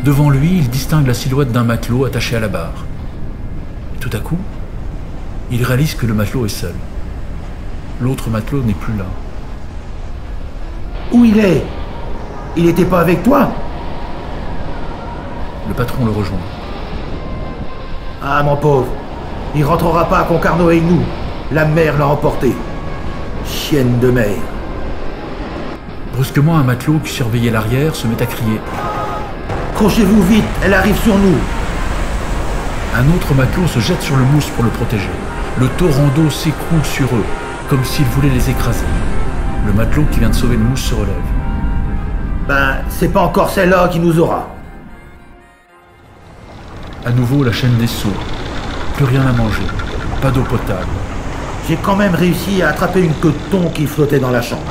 Devant lui, il distingue la silhouette d'un matelot attaché à la barre. Et tout à coup, il réalise que le matelot est seul. L'autre matelot n'est plus là. Où il est? Il n'était pas avec toi? Le patron le rejoint. Ah, mon pauvre, il rentrera pas à Concarneau avec nous. La mer l'a emporté. Chienne de mer. Brusquement, un matelot qui surveillait l'arrière se met à crier. Crochez-vous vite, elle arrive sur nous. Un autre matelot se jette sur le mousse pour le protéger. Le torrent d'eau s'écroule sur eux, comme s'il voulait les écraser. Le matelot qui vient de sauver le mousse se relève. Ben, c'est pas encore celle-là qui nous aura. À nouveau, la chaîne des seaux. Plus rien à manger. Pas d'eau potable. J'ai quand même réussi à attraper une queue de thon qui flottait dans la chambre.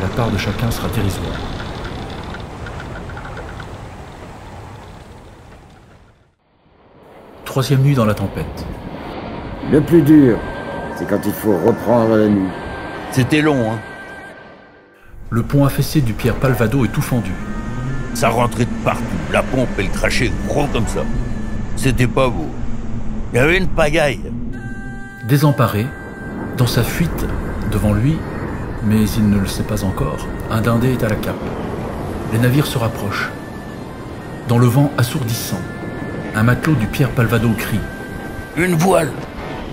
La part de chacun sera dérisoire. Troisième nuit dans la tempête. Le plus dur, c'est quand il faut reprendre la nuit. C'était long, hein. Le pont affaissé du Pierre Palvado est tout fendu. Ça rentrait de partout. La pompe, elle crachait gros comme ça. C'était pas beau. Il y avait une pagaille. Désemparé, dans sa fuite, devant lui, mais il ne le sait pas encore, un Dindé est à la cape. Les navires se rapprochent. Dans le vent assourdissant, un matelot du Pierre Palvado crie. Une voile!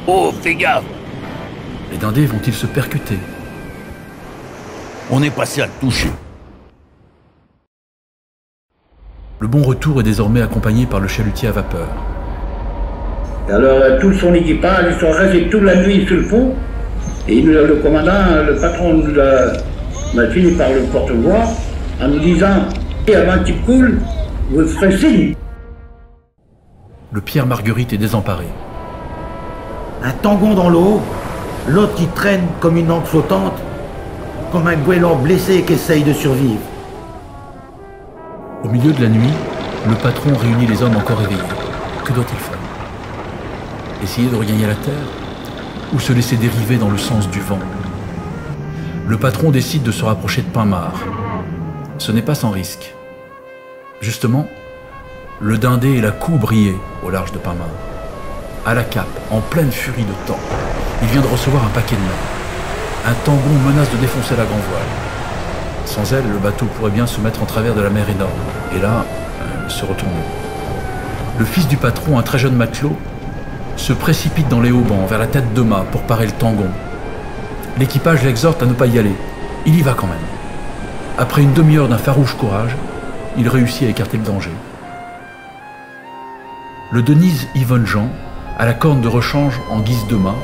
Oh, fais gaffe! Les Dindés vont-ils se percuter? On est passé à le toucher. Le bon retour est désormais accompagné par le chalutier à vapeur. Alors tout son équipage, ils sont restés toute la nuit sur le pont. Et le commandant, le patron m'a fini par le porte-voix en nous disant « Avant qu'il coule, vous ferez signe ». Le Pierre Marguerite est désemparé. Un tangon dans l'eau, l'autre qui traîne comme une ancre flottante, comme un goéland blessé qui essaye de survivre. Au milieu de la nuit, le patron réunit les hommes encore éveillés. Que doit-il faire? Essayer de regagner la terre? Ou se laisser dériver dans le sens du vent? Le patron décide de se rapprocher de Pinmar. Ce n'est pas sans risque. Justement, le Dindé et la coue brillaient au large de Pinmar. À la cape, en pleine furie de temps, il vient de recevoir un paquet de main. Un tangon menace de défoncer la grand-voile. Sans elle, le bateau pourrait bien se mettre en travers de la mer énorme, et là, se retourner. Le fils du patron, un très jeune matelot, se précipite dans les haubans vers la tête de mât pour parer le tangon. L'équipage l'exhorte à ne pas y aller. Il y va quand même. Après une demi-heure d'un farouche courage, il réussit à écarter le danger. Le Denise Yvonne Jean a la corne de rechange en guise de mât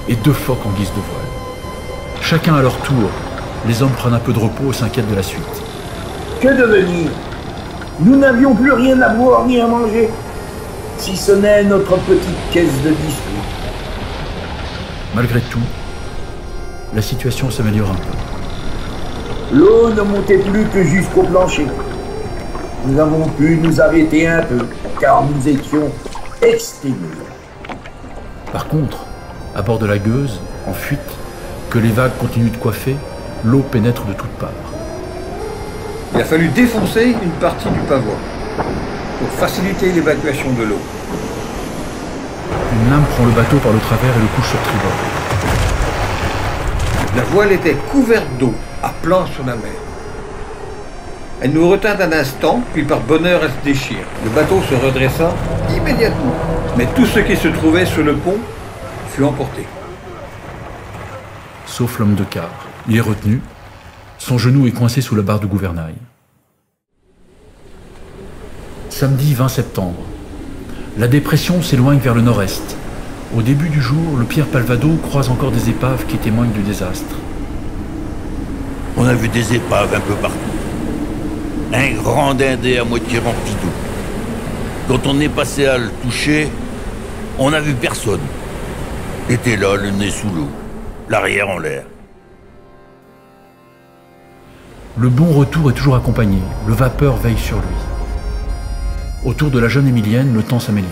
et 2 phoques en guise de voile. Chacun à leur tour, les hommes prennent un peu de repos et s'inquiètent de la suite. Que devenir? Nous n'avions plus rien à boire ni à manger, si ce n'est notre petite caisse de biscuits. Malgré tout, la situation s'améliore un peu. L'eau ne montait plus que jusqu'au plancher. Nous avons pu nous arrêter un peu, car nous étions exténués. Par contre, à bord de la gueuse, en fuite, que les vagues continuent de coiffer, l'eau pénètre de toutes parts. Il a fallu défoncer une partie du pavois pour faciliter l'évacuation de l'eau. Une lame prend le bateau par le travers et le couche sur tribord. La voile était couverte d'eau, à plat sur la mer. Elle nous retint un instant, puis par bonheur elle se déchire. Le bateau se redressa immédiatement, mais tout ce qui se trouvait sur le pont fut emporté. Sauf l'homme de quart. Il est retenu. Son genou est coincé sous la barre du gouvernail. Samedi 20 septembre. La dépression s'éloigne vers le nord-est. Au début du jour, le Pierre Palvado croise encore des épaves qui témoignent du désastre. On a vu des épaves un peu partout. Un grand Dindé à moitié rempli d'eau. Quand on est passé à le toucher, on n'a vu personne. Il était là, le nez sous l'eau, l'arrière en l'air. Le bon retour est toujours accompagné, le vapeur veille sur lui. Autour de la jeune Émilienne, le temps s'améliore.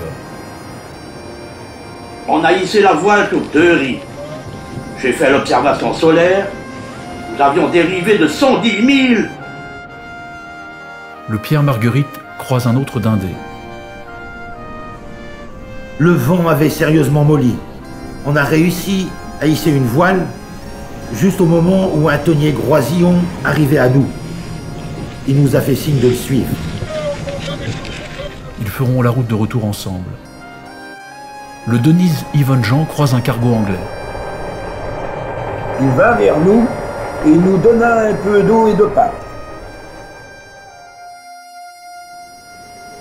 On a hissé la voile sur 2 riz. J'ai fait l'observation solaire. Nous avions dérivé de 110 000. Le Pierre Marguerite croise un autre dindé. Le vent avait sérieusement molli. On a réussi à hisser une voile juste au moment où un tonnier Groisillon arrivait à nous. Il nous a fait signe de le suivre. Ils feront la route de retour ensemble. Le Denise Yvonne Jean croise un cargo anglais. Il vint vers nous et nous donna un peu d'eau et de pain.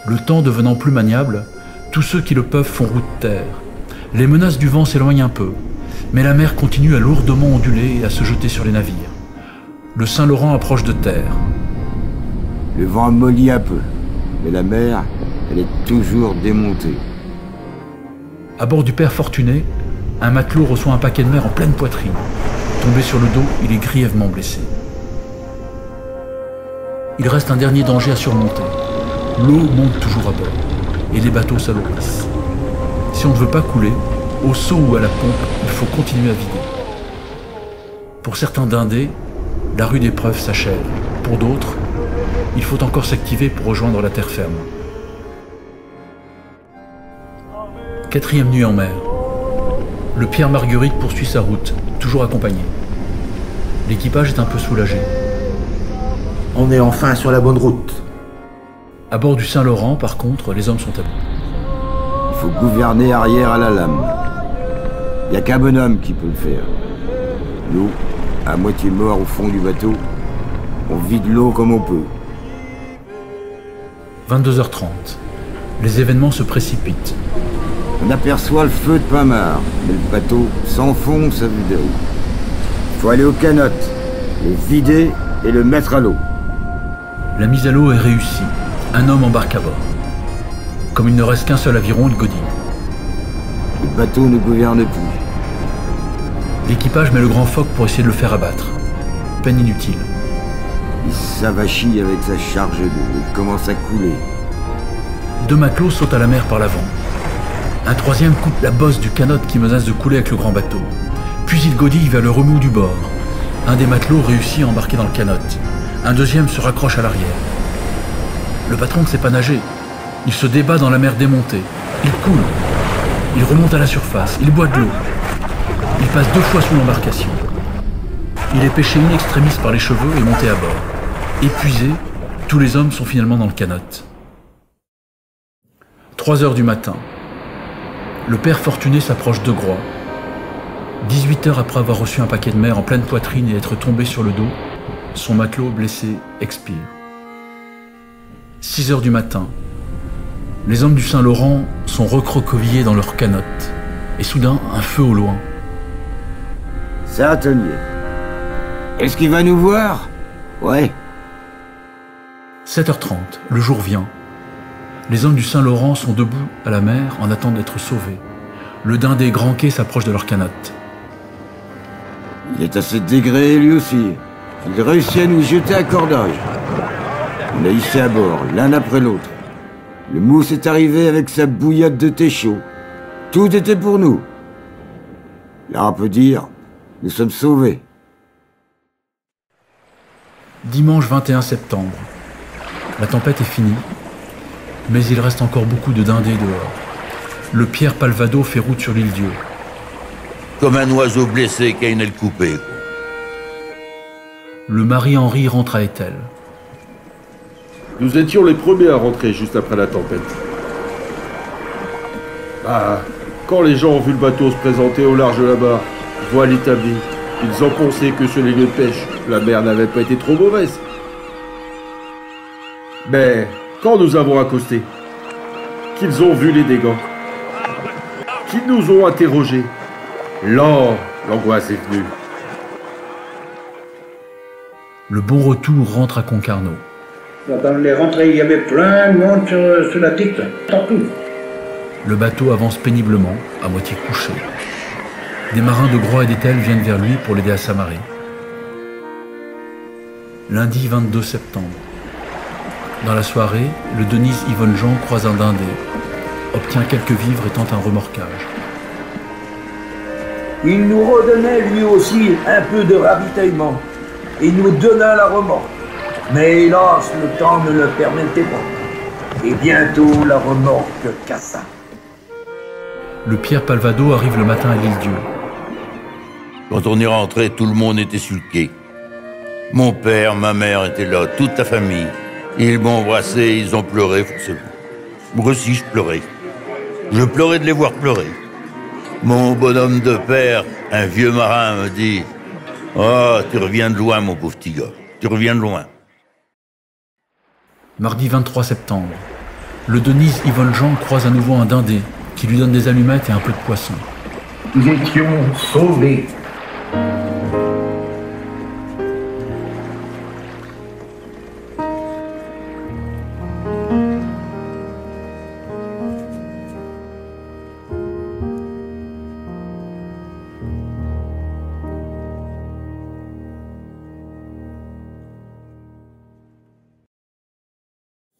Le temps devenant plus maniable, tous ceux qui le peuvent font route terre. Les menaces du vent s'éloignent un peu, mais la mer continue à lourdement onduler et à se jeter sur les navires. Le Saint-Laurent approche de terre. Le vent mollit un peu, mais la mer, elle est toujours démontée. À bord du Père Fortuné, un matelot reçoit un paquet de mer en pleine poitrine. Tombé sur le dos, il est grièvement blessé. Il reste un dernier danger à surmonter. L'eau monte toujours à bord, et les bateaux s'alourdissent. Si on ne veut pas couler, au seau ou à la pompe, il faut continuer à vider. Pour certains dindés, la rude épreuve s'achève. Pour d'autres, il faut encore s'activer pour rejoindre la terre ferme. 4e nuit en mer. Le Pierre Marguerite poursuit sa route, toujours accompagné. L'équipage est un peu soulagé. On est enfin sur la bonne route. À bord du Saint-Laurent, par contre, les hommes sont à bout. Il faut gouverner arrière à la lame. Il n'y a qu'un bonhomme qui peut le faire. Nous, à moitié morts au fond du bateau, on vide l'eau comme on peut. 22h30. Les événements se précipitent. On aperçoit le feu de Pinmar, mais le bateau s'enfonce à vue d'œil. Il faut aller aux canottes, le vider et le mettre à l'eau. La mise à l'eau est réussie. Un homme embarque à bord. Comme il ne reste qu'un seul aviron, il godille. Le bateau ne gouverne plus. L'équipage met le grand phoque pour essayer de le faire abattre. Peine inutile. Il s'avachit avec sa charge d'eau et commence à couler. 2 matelots sautent à la mer par l'avant. Un 3e coupe la bosse du canot qui menace de couler avec le grand bateau. Puis il godille vers le remous du bord. Un des matelots réussit à embarquer dans le canot. Un 2e se raccroche à l'arrière. Le patron ne sait pas nager. Il se débat dans la mer démontée. Il coule. Il remonte à la surface. Il boit de l'eau. Il passe 2 fois sous l'embarcation. Il est pêché in extremis par les cheveux et monté à bord. Épuisé, tous les hommes sont finalement dans le canot. 3h du matin. Le Père Fortuné s'approche de Groix. 18 heures après avoir reçu un paquet de mer en pleine poitrine et être tombé sur le dos, son matelot blessé expire. 6h du matin. Les hommes du Saint-Laurent sont recroquevillés dans leur canotte. Et soudain, un feu au loin. C'est un tonnier. Est-ce qu'il va nous voir? Ouais. 7h30, le jour vient. Les hommes du Saint-Laurent sont debout à la mer en attendant d'être sauvés. Le dindé grand quai s'approche de leur canotte. Il est assez dégréé lui aussi. Il réussit à nous jeter un cordage. On a hissé à bord, l'un après l'autre. Le mousse est arrivé avec sa bouillotte de thé chaud. Tout était pour nous. Là, on peut dire, nous sommes sauvés. Dimanche 21 septembre. La tempête est finie, mais il reste encore beaucoup de dindés dehors. Le Pierre Palvado fait route sur l'île Dieu. Comme un oiseau blessé qui a une aile coupée. Le Marie-Henri rentre à Étel. Nous étions les premiers à rentrer juste après la tempête. Quand les gens ont vu le bateau se présenter au large là-bas, voile établie, ils ont pensé que sur les lieux de pêche, la mer n'avait pas été trop mauvaise. Mais quand nous avons accosté, qu'ils ont vu les dégâts, qu'ils nous ont interrogés, là, l'angoisse est venue. Le bon retour rentre à Concarneau. Dans les rentrées, il y avait plein de monde sur la tête, partout. Le bateau avance péniblement, à moitié couché. Des marins de Groix et d'Étel viennent vers lui pour l'aider à s'amarrer. lundi 22 septembre. Dans la soirée, le Denise Yvonne Jean croise un dindé, obtient quelques vivres et tente un remorquage. Il nous redonnait lui aussi un peu de ravitaillement. Il nous donna la remorque. Mais hélas, le temps ne le permettait pas. Et bientôt, la remorque cassa. Le Pierre Palvado arrive le matin à l'Île-Dieu. Quand on est rentré, tout le monde était sur le quai. Mon père, ma mère étaient là, toute la famille. Ils m'ont embrassé, ils ont pleuré forcément. Moi aussi, je pleurais. Je pleurais de les voir pleurer. Mon bonhomme de père, un vieux marin, me dit « Oh, tu reviens de loin, mon pauvre petit gars. Tu reviens de loin. » Mardi 23 septembre. Le Denise Yvonne Jean croise à nouveau un dindé qui lui donne des allumettes et un peu de poisson. Nous étions sauvés.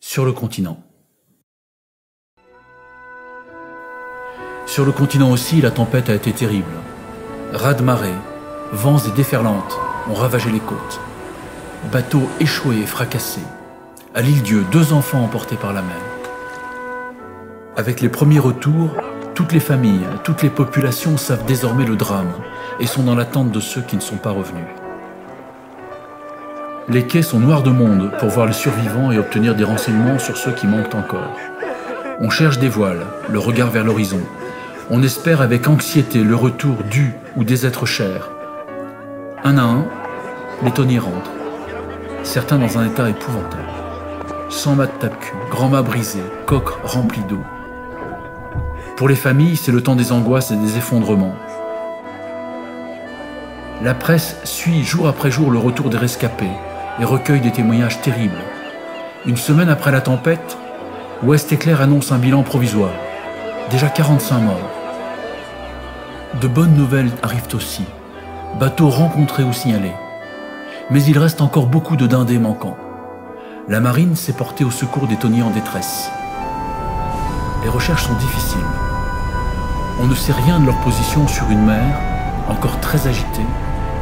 Sur le continent. Sur le continent aussi, la tempête a été terrible. Raz-de-marée, vents et déferlantes ont ravagé les côtes. Bateaux échoués et fracassés. À l'Île-Dieu, 2 enfants emportés par la mer. Avec les premiers retours, toutes les familles, toutes les populations savent désormais le drame et sont dans l'attente de ceux qui ne sont pas revenus. Les quais sont noirs de monde pour voir les survivants et obtenir des renseignements sur ceux qui manquent encore. On cherche des voiles, le regard vers l'horizon. On espère avec anxiété le retour du ou des êtres chers. Un à un, les tonniers rentrent. Certains dans un état épouvantable. 100 mâts de tape-cul, grands mâts brisés, coques remplies d'eau. Pour les familles, c'est le temps des angoisses et des effondrements. La presse suit jour après jour le retour des rescapés et recueille des témoignages terribles. Une semaine après la tempête, Ouest Éclair annonce un bilan provisoire. Déjà 45 morts. De bonnes nouvelles arrivent aussi. Bateaux rencontrés ou signalés. Mais il reste encore beaucoup de dindés manquants. La marine s'est portée au secours des tonniers en détresse. Les recherches sont difficiles. On ne sait rien de leur position sur une mer encore très agitée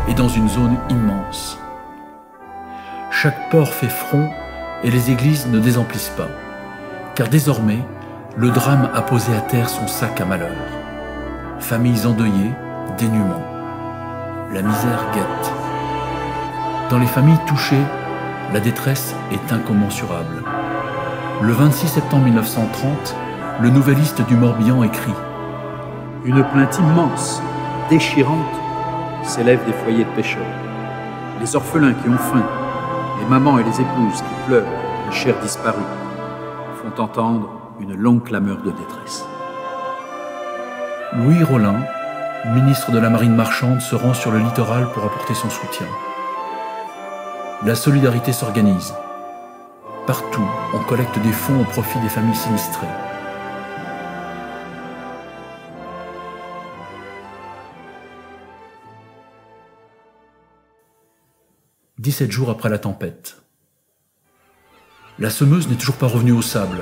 et dans une zone immense. Chaque port fait front et les églises ne désemplissent pas, car désormais, le drame a posé à terre son sac à malheur. Familles endeuillées, dénuement. La misère guette. Dans les familles touchées, la détresse est incommensurable. Le 26 septembre 1930, le Nouvelliste du Morbihan écrit « Une plainte immense, déchirante, s'élève des foyers de pêcheurs. Les orphelins qui ont faim, les mamans et les épouses qui pleurent, les chers disparus, font entendre une longue clameur de détresse. » Louis Rollin, ministre de la Marine marchande, se rend sur le littoral pour apporter son soutien. La solidarité s'organise. Partout, on collecte des fonds au profit des familles sinistrées. « 17 jours après la tempête. La semeuse n'est toujours pas revenue au sable.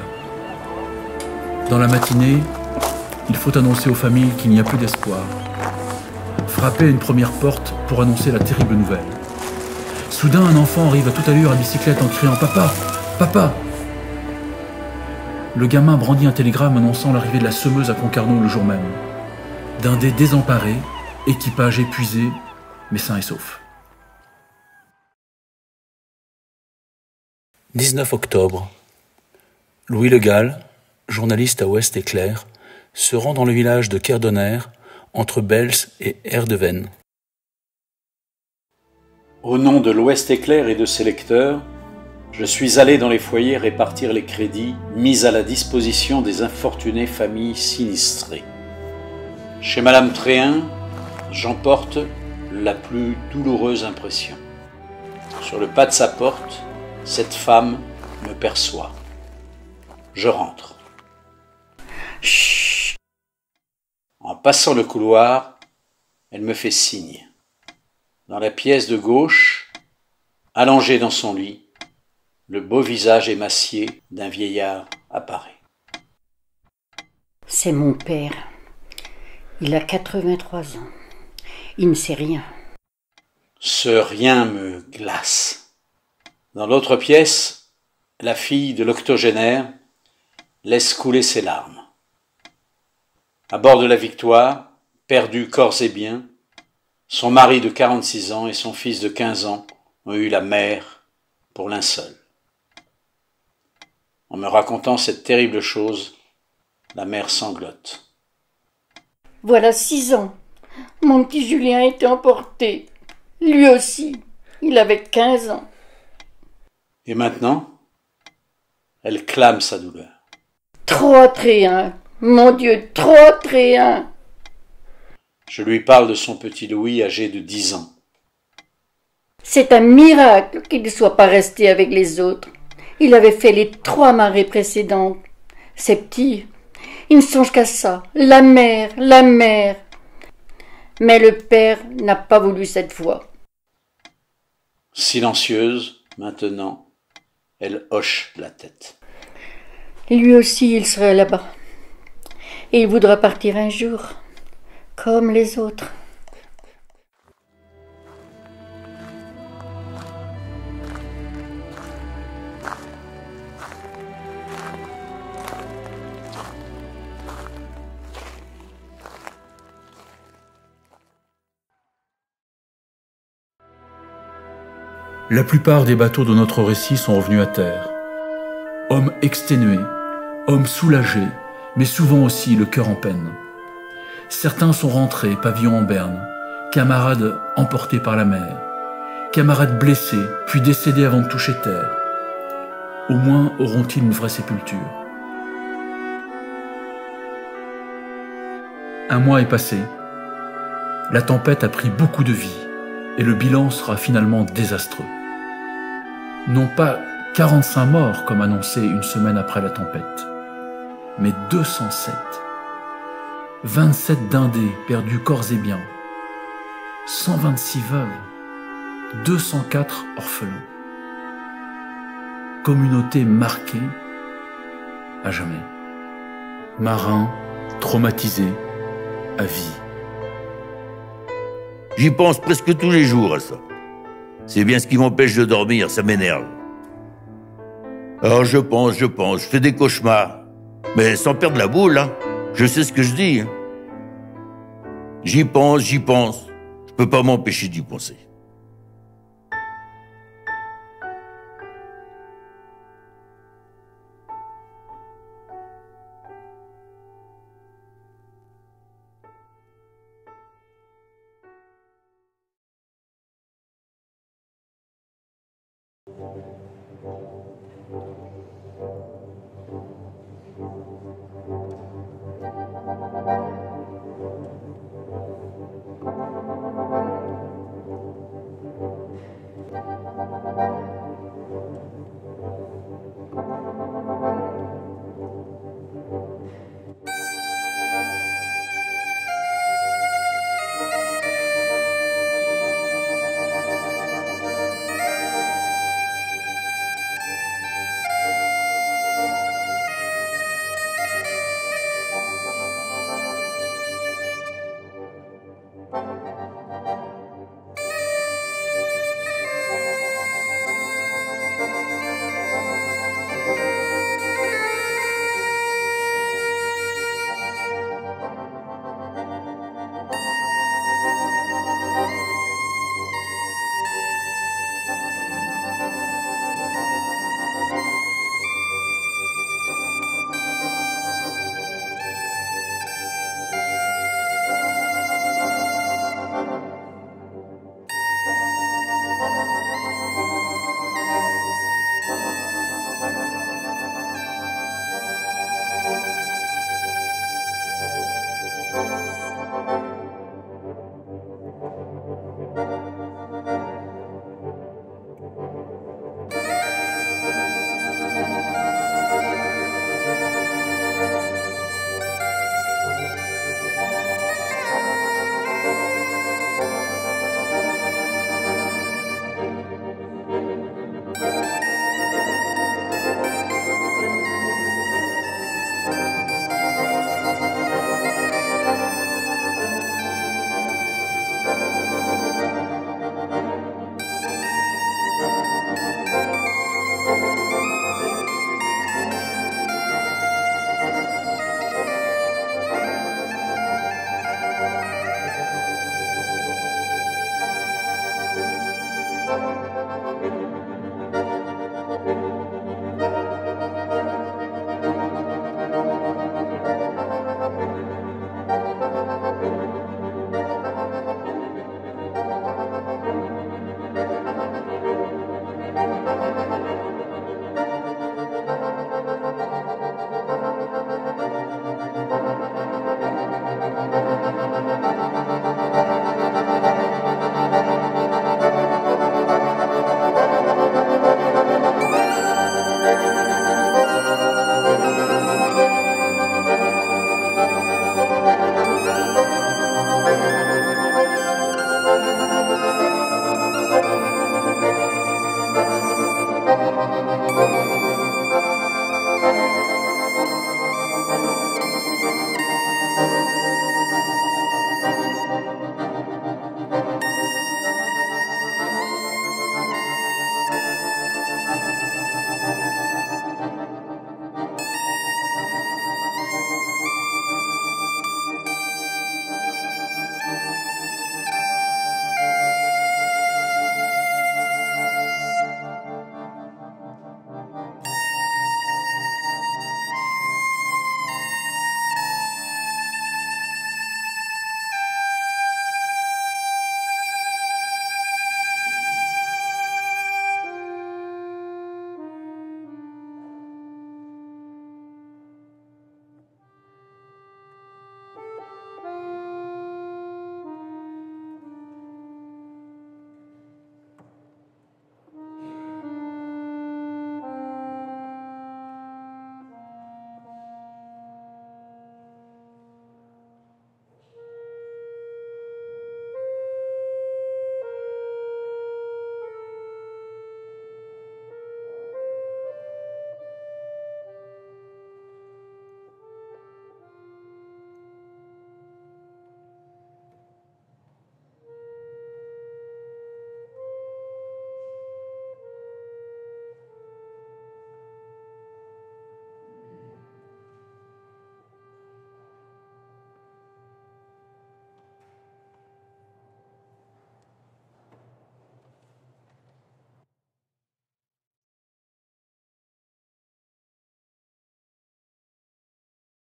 Dans la matinée, il faut annoncer aux familles qu'il n'y a plus d'espoir. Frapper à une première porte pour annoncer la terrible nouvelle. Soudain, un enfant arrive à toute allure à bicyclette en criant « Papa! Papa !» Le gamin brandit un télégramme annonçant l'arrivée de la semeuse à Concarneau le jour même. Dindé désemparé, équipage épuisé, mais sain et sauf. 19 octobre. Louis Le Gall, journaliste à Ouest Éclair, se rend dans le village de Kerdonner, entre Bels et Erdeven. Au nom de l'Ouest Éclair et de ses lecteurs, je suis allé dans les foyers répartir les crédits mis à la disposition des infortunées familles sinistrées. Chez Madame Tréhin, j'emporte la plus douloureuse impression. Sur le pas de sa porte, cette femme me perçoit. Je rentre. Chut. En passant le couloir, elle me fait signe. Dans la pièce de gauche, Allongé dans son lit, le beau visage émacié d'un vieillard apparaît. C'est mon père. Il a 83 ans. Il ne sait rien. Ce rien me glace. Dans l'autre pièce, la fille de l'octogénaire laisse couler ses larmes. À bord de la Victoire, perdu corps et biens, son mari de 46 ans et son fils de 15 ans ont eu la mer pour linceul. En me racontant cette terrible chose, la mère sanglote. Voilà 6 ans. Mon petit Julien a été emporté. Lui aussi. Il avait 15 ans. Et maintenant, elle clame sa douleur. 3-1. Mon Dieu, 3-1. Je lui parle de son petit Louis âgé de 10 ans. C'est un miracle qu'il ne soit pas resté avec les autres. Il avait fait les 3 marées précédentes. Ces petits, ils ne songent qu'à ça. La mer, la mer. Mais le père n'a pas voulu cette fois. Silencieuse, maintenant, elle hoche la tête. Lui aussi, il serait là-bas. Et il voudra partir un jour, comme les autres. La plupart des bateaux de notre récit sont revenus à terre. Hommes exténués, hommes soulagés, mais souvent aussi le cœur en peine. Certains sont rentrés, pavillon en berne, camarades emportés par la mer, camarades blessés, puis décédés avant de toucher terre. Au moins auront-ils une vraie sépulture. Un mois est passé. La tempête a pris beaucoup de vie et le bilan sera finalement désastreux. Non pas 45 morts comme annoncé une semaine après la tempête, mais 207. 27 dindés perdus corps et biens, 126 veuves, 204 orphelins. Communauté marquée à jamais. Marins traumatisés à vie. J'y pense presque tous les jours à ça. C'est bien ce qui m'empêche de dormir, ça m'énerve. Alors je pense, je fais des cauchemars. Mais sans perdre la boule, hein. Je sais ce que je dis. Hein. J'y pense. Je peux pas m'empêcher d'y penser. Thank you.